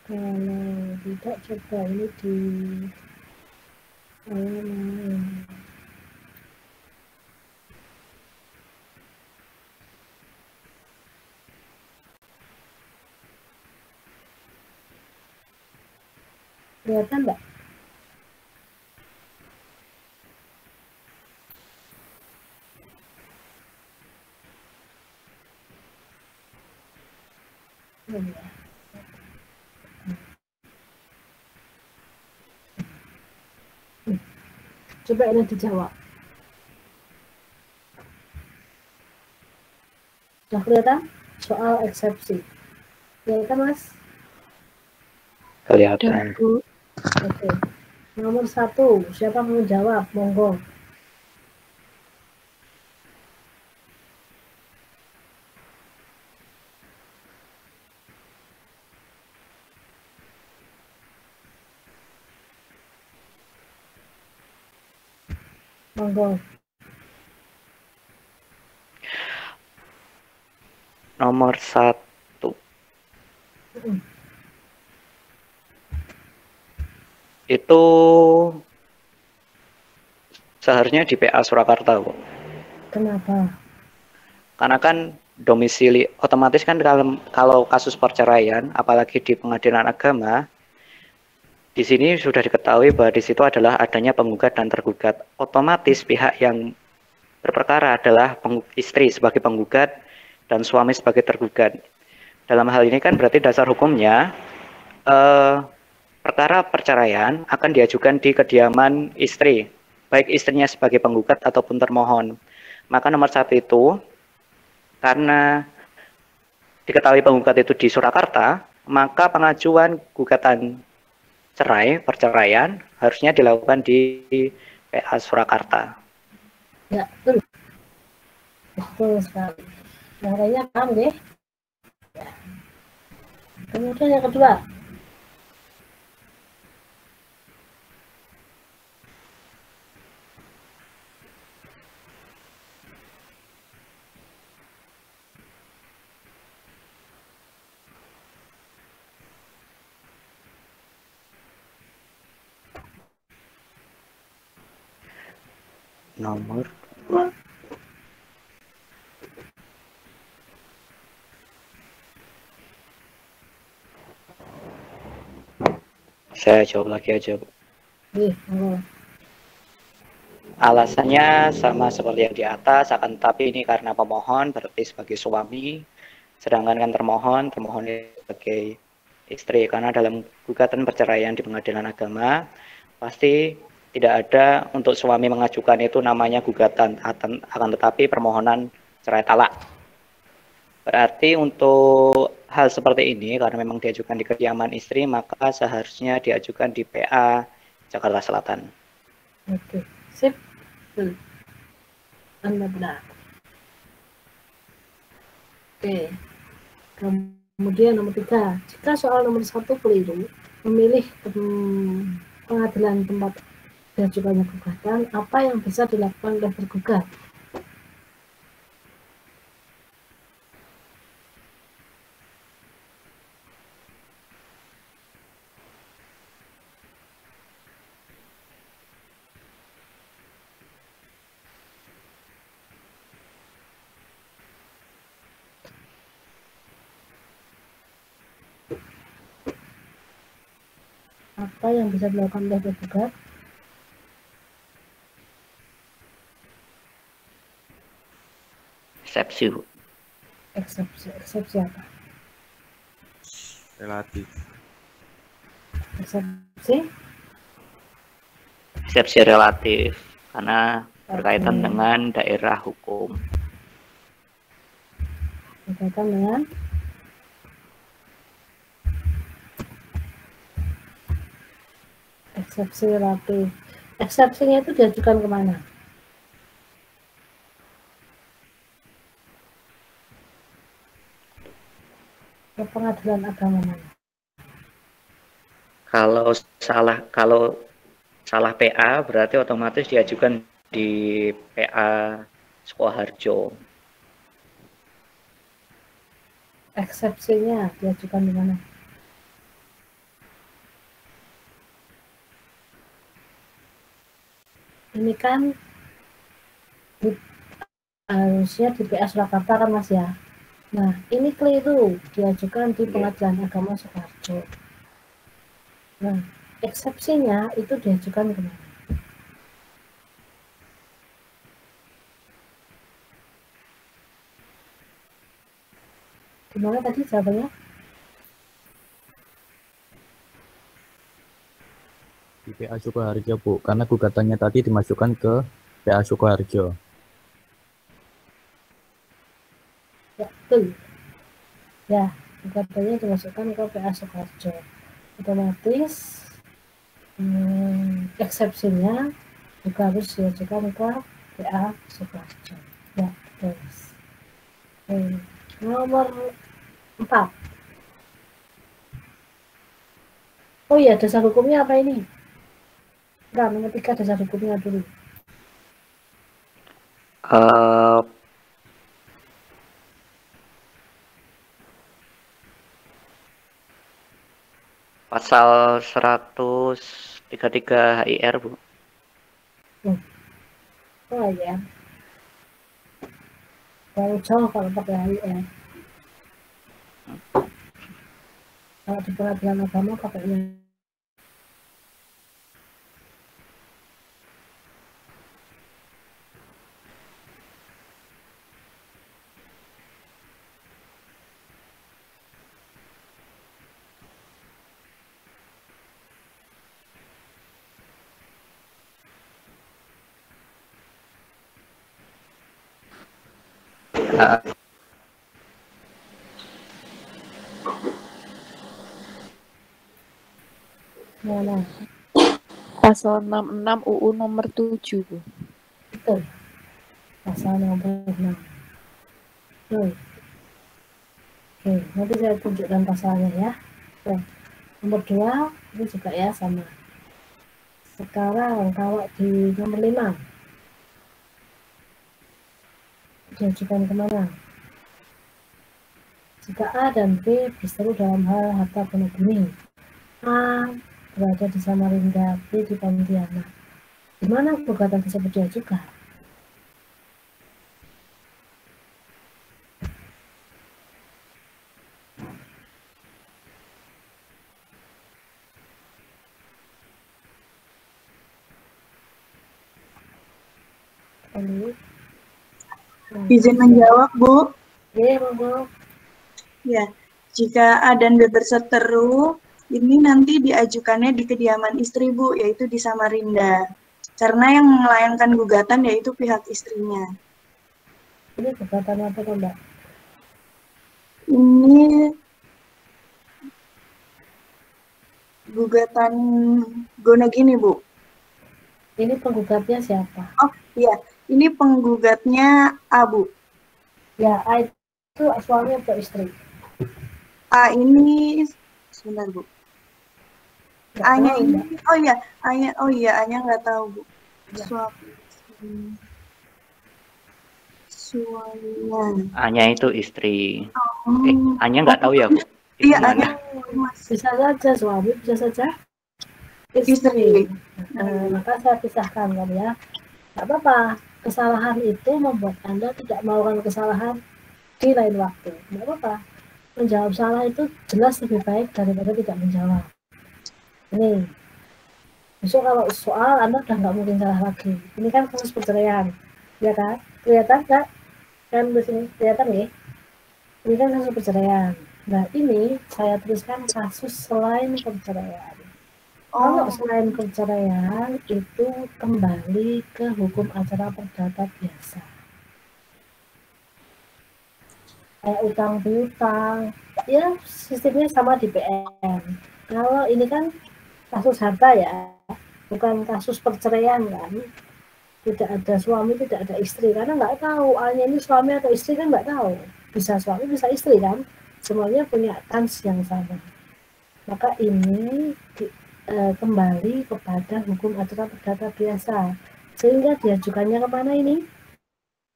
Kalau tidak, coba ini di kelihatan enggak? Coba ini dijawab. Sudah kelihatan? Soal eksepsi. Kelihatan Mas? Kelihatan. Oke. Nomor 1, siapa mau jawab? Monggo. Monggo. Nomor 1. Itu seharusnya di PA Surakarta, Bu. Kenapa? Karena kan domisili otomatis kan kalau kasus perceraian, apalagi di pengadilan agama, di sini sudah diketahui bahwa di situ adalah adanya penggugat dan tergugat. Otomatis pihak yang berperkara adalah istri sebagai penggugat dan suami sebagai tergugat. Dalam hal ini kan berarti dasar hukumnya perkara perceraian akan diajukan di kediaman istri, baik istrinya sebagai penggugat ataupun termohon. Maka nomor 1 itu, karena diketahui penggugat itu di Surakarta, maka pengajuan gugatan perceraian harusnya dilakukan di PA Surakarta. Ya, betul. Betul sekali. Yang lainnya paham deh. Ya. Kemudian yang kedua. Nomor saya jawab lagi aja, Bu. Alasannya sama seperti yang di atas, akan tetapi ini karena pemohon berarti sebagai suami, sedangkan kan termohon sebagai istri. Karena dalam gugatan perceraian di pengadilan agama pasti tidak ada untuk suami mengajukan itu namanya gugatan, akan tetapi permohonan cerai talak. Berarti untuk hal seperti ini karena memang diajukan di kediaman istri, maka seharusnya diajukan di PA Jakarta Selatan. Oke, sip. Anda benar. Oke. Kemudian nomor 3, jika soal nomor 1 keliru, memilih pengadilan tempat diajukannya gugatan, apa yang bisa dilakukan oleh tergugat? Apa yang bisa dilakukan oleh tergugat? Eksepsi. Eksepsi apa? Relatif. Eksepsi relatif karena berkaitan dengan daerah hukum. Berkaitan dengan eksepsi relatif. Eksepsinya itu diajukan kemana? Ke pengadilan agama mana? Kalau salah PA berarti otomatis diajukan di PA Sukoharjo. Eksepsinya diajukan di mana? Ini kan harusnya di PA Surakarta kan Mas ya. Nah, ini keliru diajukan di Pengadilan Agama Sukoharjo. Nah, eksepsinya itu diajukan kemana? Gimana tadi jawabannya? Di PA Sukoharjo, Bu, karena gugatannya tadi dimasukkan ke PA Sukoharjo. Ya, betul. Ya, gugatannya dimasukkan ke PA Sukoharjo. Otomatis eksepsinya juga harus diajukan ke PA Sukoharjo. Ya, betul. Nomor 4. Oh iya, dasar hukumnya apa ini? Enggak, nomor 3 dasar hukumnya dulu. Pasal 133 HIR, Bu. Oh ya. Terlalu jauh kalau pakai HIR. Kalau di pengadilan agama pakainya mana? Pasal 66 UU nomor 7, Bu. Betul. Pasal nomor 6. Oke, nanti saya tunjukkan pasalnya ya. Oke. Nomor 2 ini juga ya sama. Sekarang kalau di nomor 5 diajukan kemana? Jika A dan B berseteru dalam hal harta benda bumi, A berada di Samarinda, B di Pontianak. Di mana gugatan tersebut diajukan? Ini. Izin menjawab, Bu. Iya, monggo. Ya, jika A dan B berseteru, ini nanti diajukannya di kediaman istri, Bu, yaitu di Samarinda. Karena yang melayangkan gugatan yaitu pihak istrinya. Ini gugatan apa kan, Mbak? Ini gugatan Gonegini, Bu. Ini penggugatnya siapa? Oh, iya. Ini penggugatnya A, Bu. Ya, A itu suami atau istri? A ini sebentar, Bu. Nggak A-nya tahu, ini, Mbak. oh iya, A-nya nggak tahu, Bu. Ya. Suaminya. A-nya itu istri. Oh. A-nya nggak tahu ya, Bu? Iya, Gimana? A-nya Bisa saja suami, bisa saja istri. Maka saya pisahkan kan ya. Nggak apa-apa. Kesalahan itu membuat Anda tidak melakukan kesalahan di lain waktu. Nggak apa-apa. Menjawab salah itu jelas lebih baik daripada tidak menjawab. Ini. Besok kalau soal Anda udah nggak mungkin salah lagi. Ini kan kasus perceraian. Ya kan? Kelihatan nggak? Kan di sini kelihatan ya? Ini kan kasus perceraian. Nah ini saya tuliskan kasus selain perceraian. Kalau selain perceraian itu kembali ke hukum acara perdata biasa. Kayak utang piutang, ya sistemnya sama di PN. Kalau ini kan kasus harta ya, bukan kasus perceraian kan. Tidak ada suami, tidak ada istri, karena nggak tahu A-nya ini suami atau istri kan nggak tahu. Bisa suami, bisa istri kan, semuanya punya kans yang sama. Maka ini kembali kepada hukum acara perdata biasa, sehingga diajukannya kemana ini?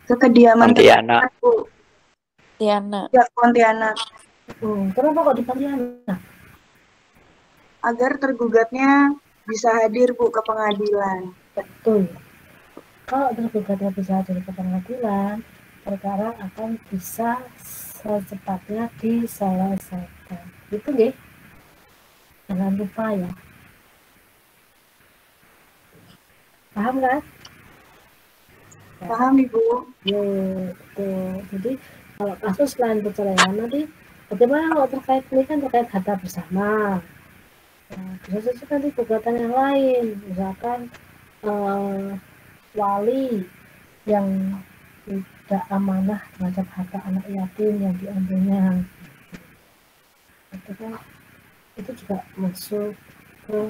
Ke kediaman Pontianak. Tiana. Ya, Pontianak. Kenapa kok di Pontianak? Agar tergugatnya bisa hadir, Bu, ke pengadilan. Betul. Kalau tergugatnya bisa hadir ke pengadilan, perkara akan bisa secepatnya diselesaikan. Itu deh. Jangan lupa ya. Paham kan? Paham, Ibu? Jadi kalau kasus lain perceraian nanti bagaimana kalau terkait ini kan terkait harta bersama. Nah, bisa saja nanti gugatan yang lain, misalkan wali yang tidak amanah terhadap harta anak yatim yang diambilnya. Itu kan itu juga masuk ke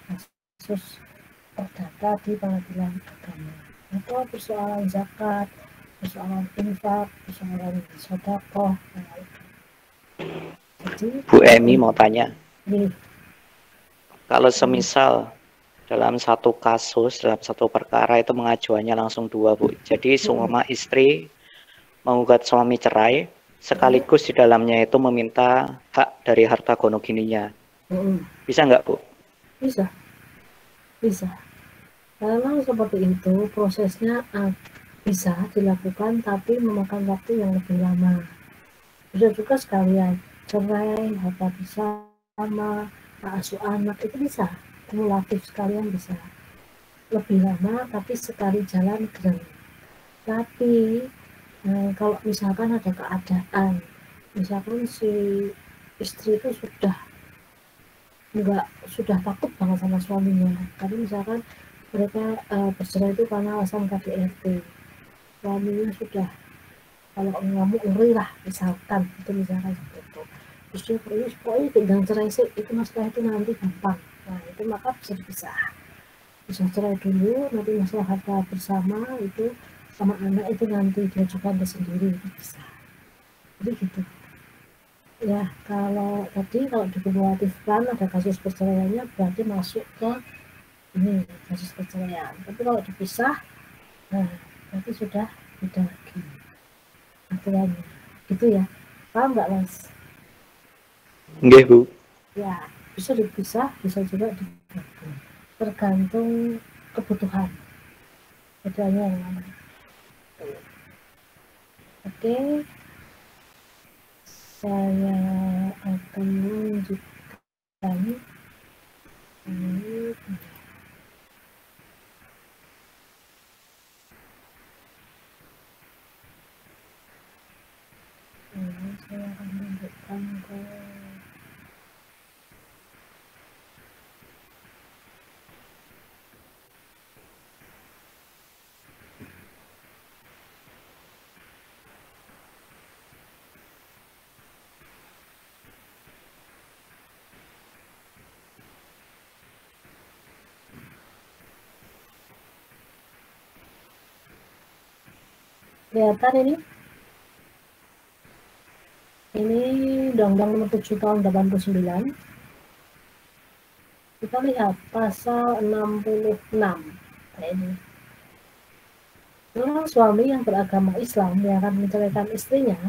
kasus perdata di pengadilan agama. Atau persoalan zakat, persoalan infak, persoalan sedekah. Jadi Bu Emi mau tanya, ini kalau semisal dalam satu kasus, dalam satu perkara itu mengajuannya langsung dua, Bu. Jadi suami istri menggugat suami cerai, sekaligus di dalamnya itu meminta hak dari harta gonogininya. Bisa nggak, Bu? Bisa. Kalau seperti itu prosesnya bisa dilakukan, tapi memakan waktu yang lebih lama. Bisa juga sekalian cerai, harta bersama, hak asuh anak, itu bisa kumulatif sekalian, bisa lebih lama tapi sekali jalan keren. Tapi kalau misalkan ada keadaan, misalkan si istri itu sudah takut banget sama suaminya, tapi misalkan mereka bercerai itu karena alasan KDRT, suaminya sudah kalau ngamuk ngeri lah misalkan seperti itu, terus dia pokoknya tinggal cerai sih, itu masalah itu nanti gampang. Nah itu maka bisa bisa cerai dulu, nanti masalah harta bersama itu sama anak itu nanti diajukan sendiri, itu bisa. Jadi gitu ya. Kalau dikumulatifkan ada kasus perceraiannya berarti masuk ke ini kasus perceraian. Tapi kalau dipisah, nah berarti sudah beda lagi aturannya. Gitu ya. Paham nggak, Mas? Nggih, Bu. Ya, bisa dipisah, bisa juga digabung. Tergantung kebutuhan. Bedanya yang mana. Oke. Saya akan menunjukkan ini. Kelihatan ini? Ini Undang-Undang Nomor 7 Tahun 89. Kita lihat pasal 66. Kayak ini. Seorang suami yang beragama Islam yang akan menceraikan istrinya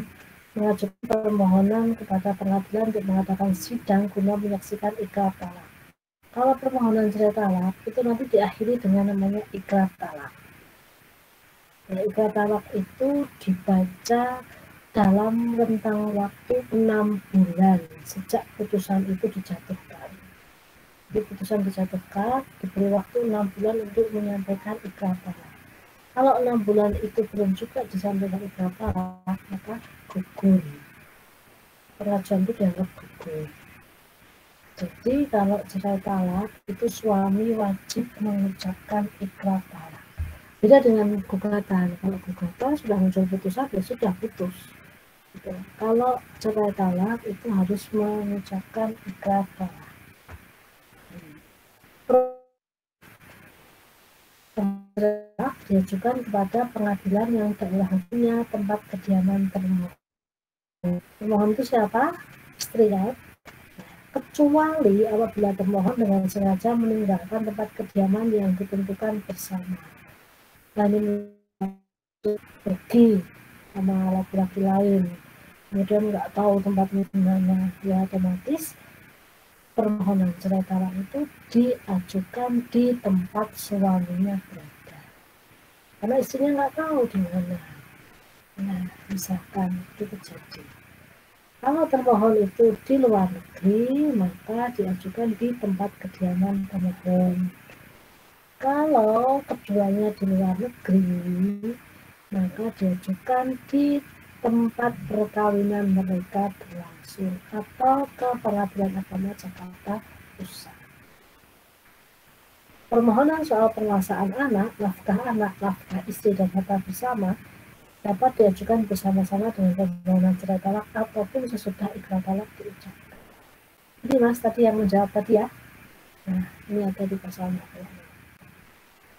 mengajukan permohonan kepada pengadilan untuk mengadakan sidang guna menyaksikan ikrar talak. Kalau permohonan cerai talak itu nanti diakhiri dengan namanya ikrar talak. Ya, ikrar talak itu dibaca dalam rentang waktu 6 bulan sejak putusan itu dijatuhkan. Jadi putusan dijatuhkan, diberi waktu 6 bulan untuk menyampaikan ikrar talak. Kalau 6 bulan itu belum juga disampaikan ikrar talak, maka gugur. Pengajuan itu dianggap gugur. Jadi kalau cerai talak itu suami wajib mengucapkan ikrar talak. Beda dengan gugatan. Kalau gugatan sudah muncul putusan, ya sudah putus. Gitu. Kalau cerai talak itu harus mengucapkan ikrar talak. Diajukan kepada pengadilan yang daerah hukumnya tempat kediaman termohon. Termohon itu siapa? Istri ya. Kecuali apabila termohon dengan sengaja meninggalkan tempat kediaman yang ditentukan bersama. Dan ini pergi sama laki-laki lain, kemudian nggak tahu tempatnya di mana, ya otomatis permohonan cerai talak itu diajukan di tempat suaminya berada. Karena istrinya nggak tahu di mana. Nah, misalkan itu terjadi. Kalau termohon itu di luar negeri, maka diajukan di tempat kediaman pemohon. Kalau keduanya di luar negeri, maka diajukan di tempat perkawinan mereka berlangsung atau ke Pengadilan Agama Jakarta Pusat. Permohonan soal penguasaan anak, nafkah istri dan harta bersama dapat diajukan bersama-sama dengan permohonan cerai talak ataupun sesudah ikrar talak diucapkan. Ini Mas tadi yang menjawab tadi ya. Nah, ini ada di pasal 40.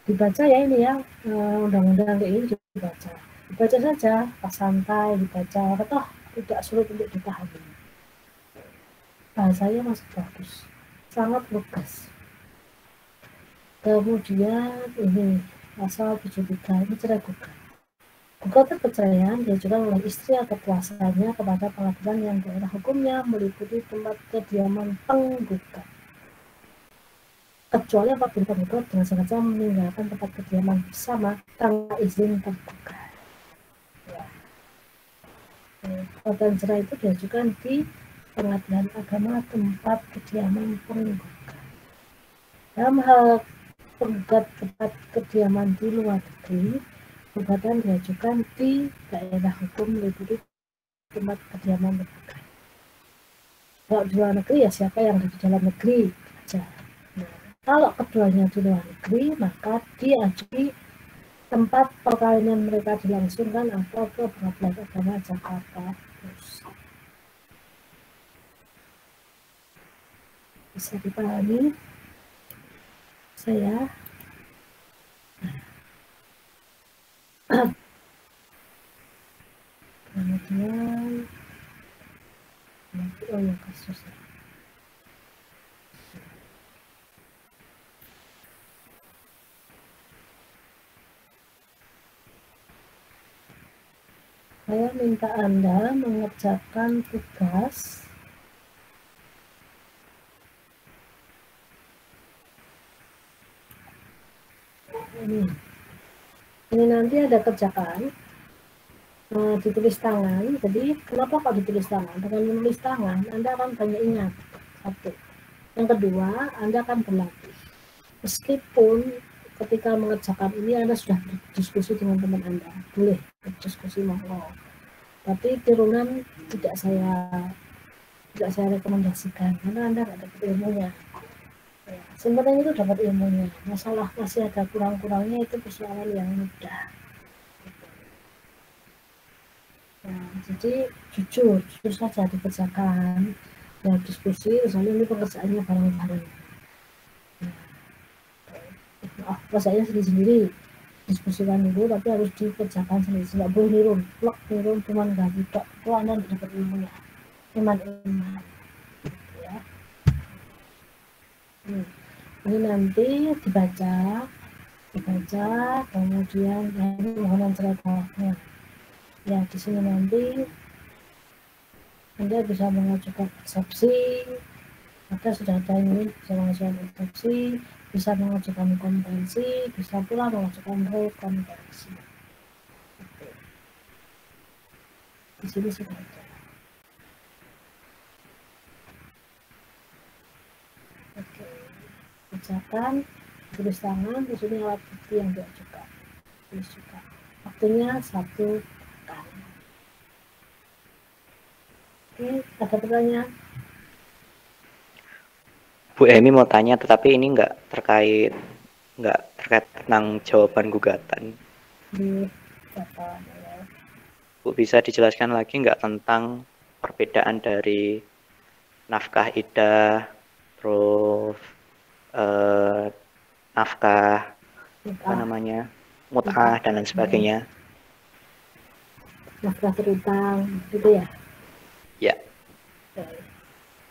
Dibaca ya ini ya, undang-undang kayak ini dibaca. Dibaca saja, pas santai dibaca, toh tidak sulit untuk dipahami. Bahasanya masih bagus, sangat lugas. Kemudian ini pasal 73 ini cerai gugat. Gugatan perceraian diajukan oleh istri atau kuasanya kepada pengadilan yang daerah hukumnya meliputi tempat kediaman penggugat. Kecuali apabila penggugat dengan sengaja meninggalkan tempat kediaman bersama tanpa izin tergugat. Ya. Gugatan cerai itu diajukan di Pengadilan Agama tempat kediaman penggugat. Dalam hal penggugat tempat kediaman di luar negeri, gugatan diajukan di daerah hukum meliputi tempat kediaman penggugat. Kalau di luar negeri ya siapa yang ada di dalam negeri aja. Nah, kalau keduanya di luar negeri, maka diajukan tempat perkawinan mereka dilangsungkan atau ke Pengadilan Agama Jakarta Pusat. Bisa dipahami saya? Kemudian oh ya kasusnya. Saya minta Anda mengerjakan tugas ini. Ini nanti ada kerjakan ditulis tangan. Jadi kenapa kok ditulis tangan? Dengan menulis tangan Anda akan banyak ingat. Satu. Yang kedua, Anda akan berlatih. Meskipun ketika mengerjakan ini Anda sudah berdiskusi dengan teman Anda, boleh berdiskusi monggo. Tapi tirunan tidak saya rekomendasikan karena Anda nggak dapat ilmunya. Ya, sebenarnya itu dapat ilmunya. Masalah masih ada kurang-kurangnya itu persoalan yang mudah. Nah, jadi jujur saja dikerjakan, ya diskusi, misalnya ini pekerjaannya bareng-bareng. Nah, maaf, pekerjaannya sendiri-sendiri. diskusikan dulu, tapi harus dikerjakan sendiri, nggak boleh nirun cuman ganti tok, itu Anda tidak dapat ilmunya. Iman gitu ya. Ini nanti dibaca, kemudian ini mohonan cerai talaknya. Ya, di sini nanti Anda bisa mengajukan eksepsi, maka sudah ada ini bisa mengajukan eksepsi, bisa mengajukan konvensi, bisa pula mengajukan rekonvensi. Di sini sudah ada. Oke, kerjakan, tulis tangan, di sini alat bukti yang diajukan. Tulis juga. Waktunya 1 pekan. Oke, ada pertanyaan? Bu Emi mau tanya, tetapi ini nggak terkait tentang jawaban gugatan. Di apa ya? Bu, bisa dijelaskan lagi nggak tentang perbedaan dari nafkah iddah, terus nafkah apa namanya, mut'ah dan lain sebagainya? Nafkah terutang, gitu ya? Ya.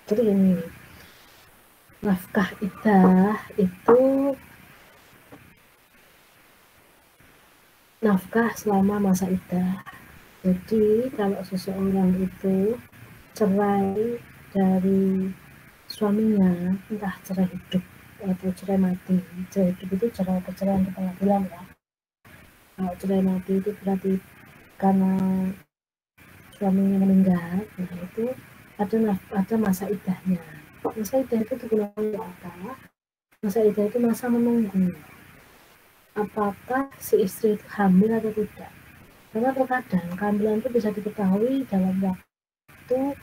Jadi ini, nafkah iddah itu nafkah selama masa iddah. Jadi kalau seseorang itu cerai dari suaminya, entah cerai hidup atau cerai mati. Cerai hidup itu perceraian di pengadilan ya. Kalau cerai mati itu berarti karena suaminya meninggal, nah itu ada masa iddahnya. Masa iddah itu digunakan apa? Masa iddah itu masa menunggu apakah si istri itu hamil atau tidak. Karena terkadang kehamilan itu bisa diketahui dalam waktu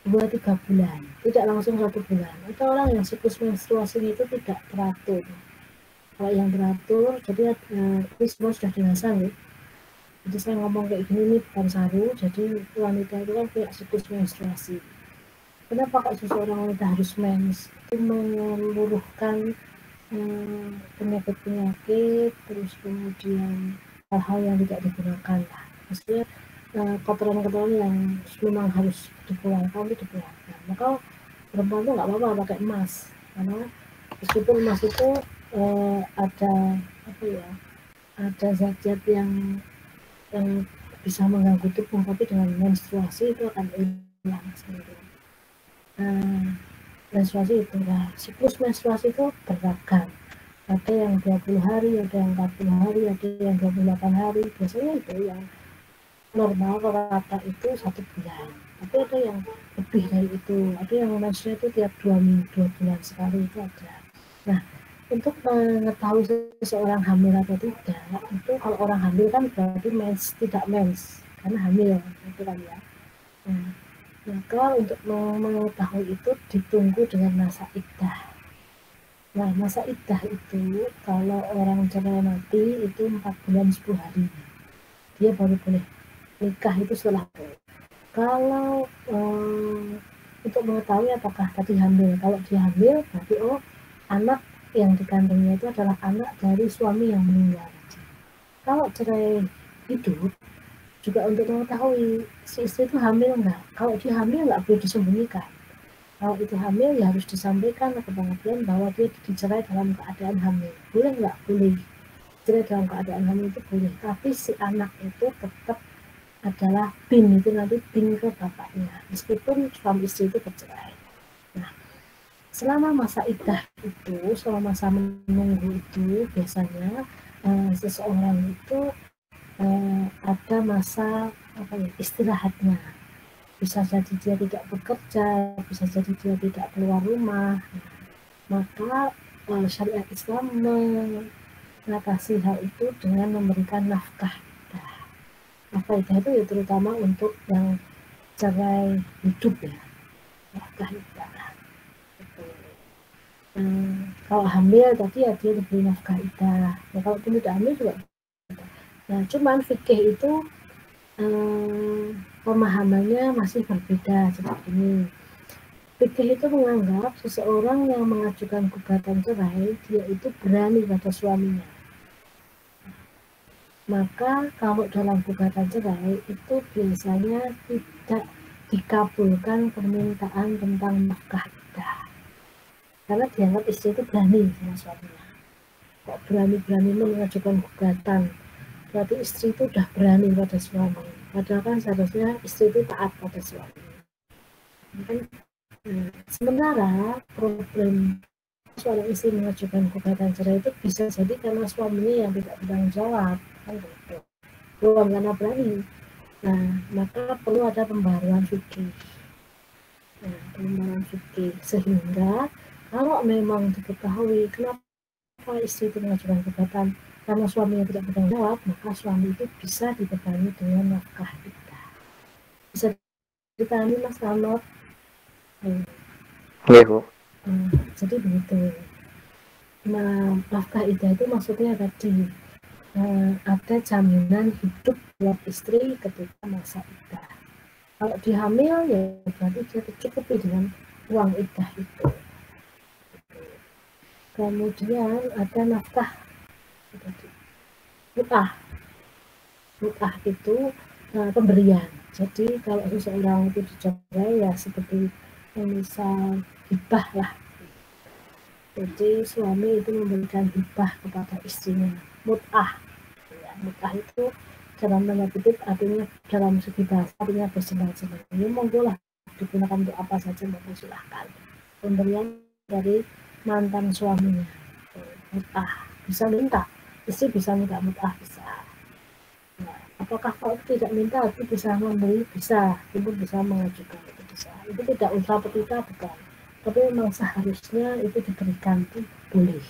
2-3 bulan, tidak langsung 1 bulan. Atau orang yang siklus menstruasinya itu tidak teratur. Kalau yang teratur, jadi ini semua sudah dirasa ya. Jadi saya ngomong kayak gini ini bukan saru, jadi wanita itu kan punya siklus menstruasi. Kenapa kok seseorang wanita harus mens? Itu meluruhkan penyakit-penyakit, terus kemudian hal-hal yang tidak digunakan lah. Maksudnya kotoran-kotoran yang memang harus dikeluarkan itu dikeluarkan. Maka perempuan itu nggak apa-apa pakai emas, karena meskipun emas itu ada zat-zat yang bisa mengganggu tubuh, tapi dengan menstruasi itu akan hilang sendiri. Menstruasi itu lah, siklus menstruasi itu beragam. Ada yang 20 hari, ada yang 40 hari, ada yang 28 hari. Biasanya itu yang normal rata itu 1 bulan. Tapi ada yang lebih dari itu. Ada yang menstruasi itu tiap 2 bulan sekali itu ada. Nah, untuk mengetahui seseorang hamil atau tidak, itu kalau orang hamil kan berarti tidak mens, karena hamil itu kan ya. Maka untuk mengetahui itu ditunggu dengan masa iddah. Nah, masa iddah itu kalau orang cerai mati itu 4 bulan 10 hari. Dia baru boleh nikah itu setelah itu. Kalau untuk mengetahui apakah tadi hamil, kalau dia hamil berarti anak yang dikandungnya itu adalah anak dari suami yang meninggal. Kalau cerai hidup juga untuk mengetahui si istri itu hamil enggak. Kalau dia hamil enggak boleh disembunyikan. Kalau itu hamil ya harus disampaikan ke pengadilan bahwa dia dicerai dalam keadaan hamil. Boleh enggak? Boleh. Cerai dalam keadaan hamil itu boleh. Tapi si anak itu tetap adalah bin, itu nanti bin ke bapaknya. Meskipun suami istri itu bercerai. Nah, selama masa iddah itu, selama masa menunggu itu biasanya seseorang itu ada masa istirahatnya. Bisa jadi dia tidak bekerja, bisa jadi dia tidak keluar rumah. Maka syariat Islam mengatasi hal itu dengan memberikan nafkah iddah. Nafkah iddah itu ya terutama untuk yang cerai hidup ya, nafkah iddah. Kalau hamil tadi ya dia diberi nafkah iddah. Ya, kalau tidak hamil juga. Nah, cuman fikih itu pemahamannya masih berbeda seperti ini. Fikih itu menganggap seseorang yang mengajukan gugatan cerai, dia itu berani pada suaminya. Maka kalau dalam gugatan cerai itu biasanya tidak dikabulkan permintaan tentang nafkah iddah. Karena dianggap istri itu berani sama suaminya. Kok berani-berani mengajukan gugatan, berarti istri itu udah berani pada suami. Padahal kan seharusnya istri itu taat pada suami. Sementara problem seorang istri mengajukan gugatan cerai itu bisa jadi karena suaminya yang tidak bertanggung jawab, kan gitu. Bukan karena berani. Nah, maka perlu ada pembaruan fikih. Nah, pembaruan fikih sehingga kalau memang diketahui kenapa istri itu mengajukan gugatan karena suaminya tidak bertanggung jawab, maka suami itu bisa dibebani dengan nafkah iddah. Bisa ditanya Mas Anot? Iya, Bu. Jadi begitu. Nah, nafkah iddah itu maksudnya tadi ada jaminan hidup buat istri ketika masa iddah. Kalau dihamil ya berarti dia tercukupi dengan uang iddah itu. Kemudian ada nafkah mut'ah. Mut'ah itu pemberian. Jadi kalau seseorang itu dicerai ya seperti misal hibah lah. Jadi suami itu memberikan hibah kepada istrinya. Mut'ah. Ya, mut'ah itu dalam tanda kutip artinya dalam segi bahasa artinya bersenang-senang. Ini monggo lah digunakan untuk apa saja, monggo silahkan. Pemberian dari mantan suaminya. Mut'ah. Bisa minta. Istri bisa minta mut'ah, bisa. Nah, apakah kalau tidak minta itu bisa memberi? Bisa. Ibu bisa mengajukan, itu bisa. Itu tidak usaha petita, bukan. Tapi memang seharusnya itu diberikan, itu boleh.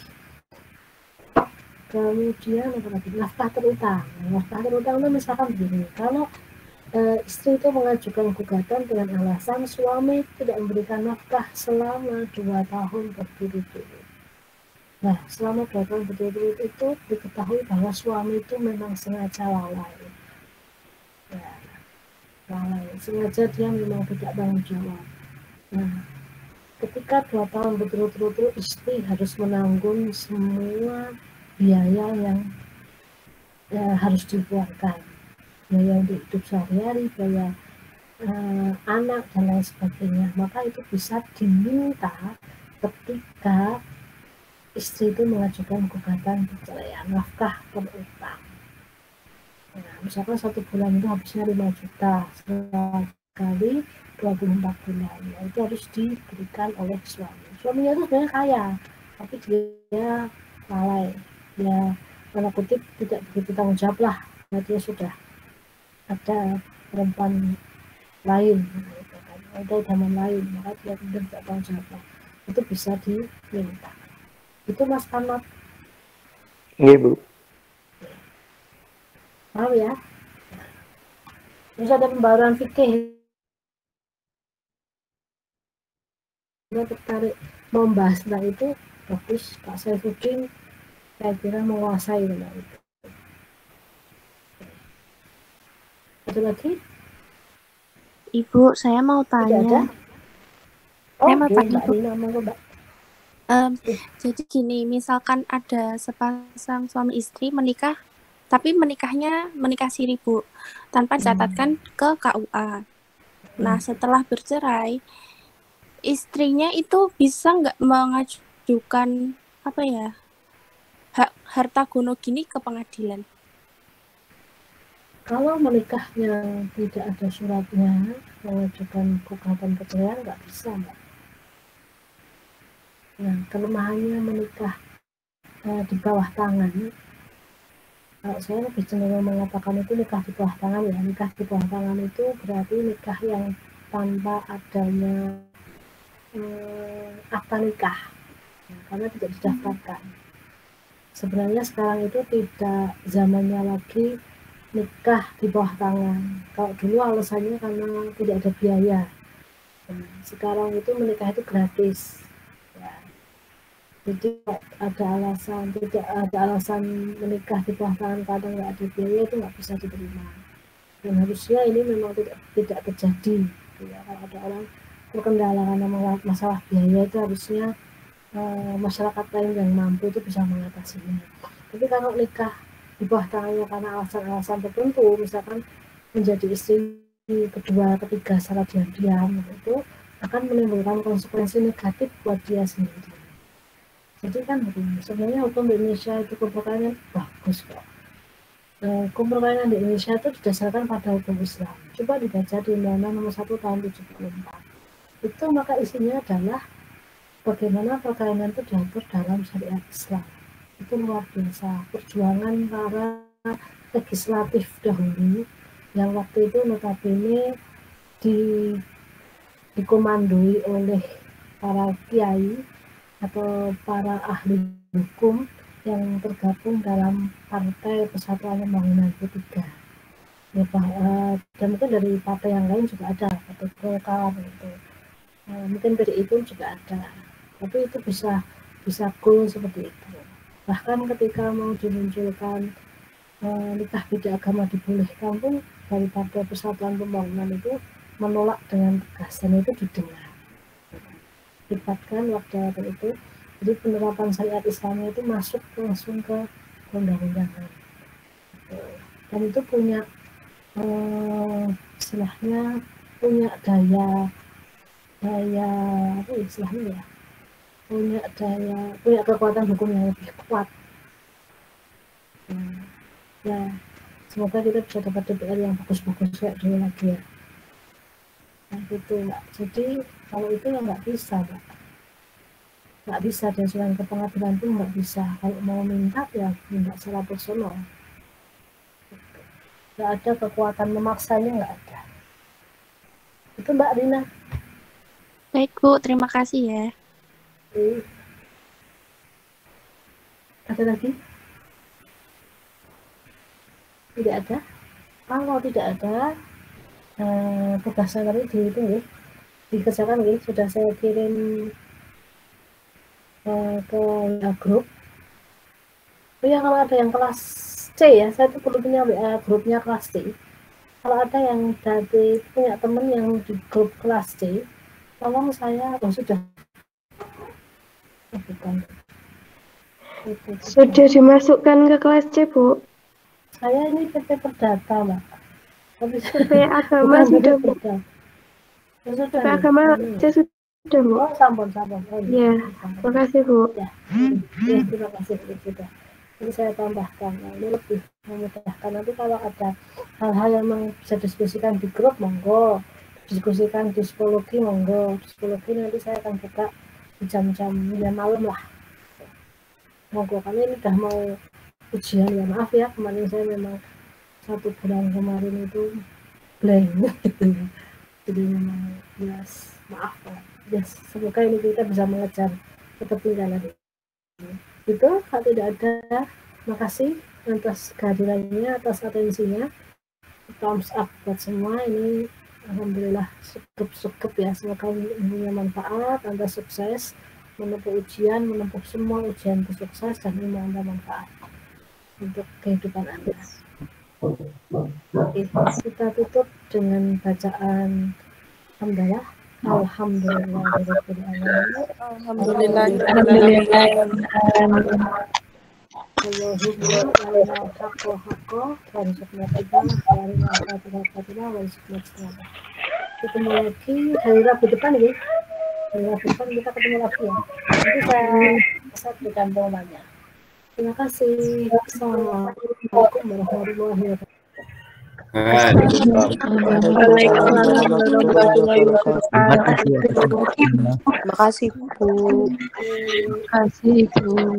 Kemudian apa lagi? Nafkah terutang. Nafkah terutang itu misalkan begini, kalau istri itu mengajukan gugatan dengan alasan suami tidak memberikan nafkah selama 2 tahun berturut-turut. Nah, selama 2 tahun berturut-turut itu diketahui bahwa suami itu memang sengaja lalai. Ya, lalai. Sengaja dia memang tidak tanggung jawab. Nah, ketika 2 tahun berturut-turut istri harus menanggung semua biaya yang harus dikeluarkan, biaya untuk hidup sehari-hari, biaya anak dan lain sebagainya, maka itu bisa diminta ketika istri itu mengajukan gugatan perceraian, nafkah terutang. Nah, misalkan 1 bulan itu habisnya 5 juta sekali 24 bulan, ya, itu harus diberikan oleh suami. Suaminya itu sebenarnya kaya, tapi dia lalai, ya tanda kutip tidak begitu tanggung jawab lah, karena dia sudah ada perempuan lain, ada zaman lain, maka dia tidak tanggung jawab. Itu bisa diminta. Itu Mas Kanot. Iya, Bu. Paham ya? Terus ada pembaruan fikih. Saya tertarik membahas tentang itu, bagus. Kak Saifuddin saya kira menguasai tentang itu. Ada lagi? Ibu, saya mau Tidak ada? tanya. Saya mau tanya, Mbak Bu. Lina, monggo, Mbak. Jadi gini, misalkan ada sepasang suami istri menikah, tapi menikah siri, Bu, tanpa dicatatkan ke KUA. Nah, setelah bercerai, istrinya itu bisa nggak mengajukan hak harta gono gini ke pengadilan? Kalau menikahnya tidak ada suratnya, mengajukan gugatan perceraian nggak bisa, Mbak. Nah, kelemahannya menikah di bawah tangan. Kalau saya lebih cenderung mengatakan itu nikah di bawah tangan ya. Nikah di bawah tangan itu berarti nikah yang tanpa adanya akta nikah, ya, karena tidak didaftarkan. Sebenarnya sekarang itu tidak zamannya lagi nikah di bawah tangan. Kalau dulu alasannya karena tidak ada biaya. Nah, sekarang itu menikah itu gratis. Ya. Jadi tidak ada alasan menikah di bawah tangan karena nggak ada biaya, itu nggak bisa diterima. Dan harusnya ini memang tidak terjadi. Ya, kalau ada orang terkendala karena masalah biaya, itu harusnya masyarakat lain yang mampu itu bisa mengatasinya. Tapi kalau nikah di bawah tangannya karena alasan-alasan tertentu, misalkan menjadi istri kedua, ketiga secara diam-diam, itu akan menimbulkan konsekuensi negatif buat dia sendiri. Jadi kan sebenarnya hukum di Indonesia itu perkawinan bagus kok. Hukum perkawinan di Indonesia itu didasarkan pada hukum Islam. Coba dibaca di Undang-Undang Nomor 1 Tahun 74. Itu maka isinya adalah bagaimana perkawinan itu diatur dalam syariat Islam. Itu luar biasa. Perjuangan para legislatif dahulu yang waktu itu notabene dikomandoi oleh para kiai atau para ahli hukum yang tergabung dalam Partai Persatuan Pembangunan P3. Ya, dan mungkin dari partai yang lain juga ada, partai Golkar gitu. Mungkin PDI pun juga ada. Tapi itu bisa goal seperti itu. Bahkan ketika mau dimunculkan nikah beda agama dibolehkan pun dari Partai Persatuan Pembangunan itu menolak dengan tegas, dan itu didengar. Dibatkan waktu itu. Jadi penerapan syariat Islam itu masuk langsung ke undang-undangan. Dan itu punya istilahnya punya daya apa istilahnya ya? Punya kekuatan hukum yang lebih kuat. Ya, semoga kita bisa dapat DPR yang bagus-bagus kayak dulu lagi ya. Nah, gitu Mbak. Jadi kalau itu ya nggak bisa, Mbak. Nggak bisa, diajukan ke pengadilan pun nggak bisa. Kalau mau minta ya minta secara personal. Nggak ada kekuatan memaksanya, nggak ada. Itu Mbak Rina. Baik Bu, terima kasih ya. Oke. Ada lagi? Tidak ada? Kalau tidak ada, tugas saya tadi dikerjakan ya, sudah saya kirim ke grup. Oh ya, kalau ada yang kelas C ya, saya tuh perlu punya WA grupnya kelas C. Kalau ada yang dari punya teman yang di grup kelas C, tolong saya, sudah. Bukan. Sudah dimasukkan ke kelas C, Bu. Saya ini PT Perdata, Mbak. Tapi PT Agama sudah, Bu. PT Agama C sudah, Bu. Oh, sampun. Oh, ya, terima kasih, Bu. Ya, terima kasih. Sudah. Jadi saya tambahkan, ini lebih memudahkan. Nanti kalau ada hal-hal yang bisa diskusikan di grup, monggo. Diskusikan di psikologi, monggo. Psikologi nanti saya akan buka di jam-jam malam lah. Monggo, karena ini udah mau ujian ya, maaf ya, kemarin saya memang 1 bulan kemarin itu blank gitu. Jadi memang maaf ya, semoga ini kita bisa mengejar ketertinggalan itu. Kalau tidak ada, makasih atas kehadirannya, atas atensinya, thumbs up buat semua. Ini alhamdulillah cukup ya, semoga punya manfaat. Anda sukses menempuh ujian, menempuh semua ujian itu sukses, dan ini Anda manfaat untuk kehidupan Anda. Oke, kita tutup dengan bacaan hamdalah. Alhamdulillahirobbilalamin. Ketemu lagi hari Rabu depan ya. Hari Rabu depan kita ketemu lagi ya. Nanti saya berikan pengumumannya. Terima kasih. Assalamualaikum warahmatullahi wabarakatuh. Terima kasih Bu. Terima kasih, Bu.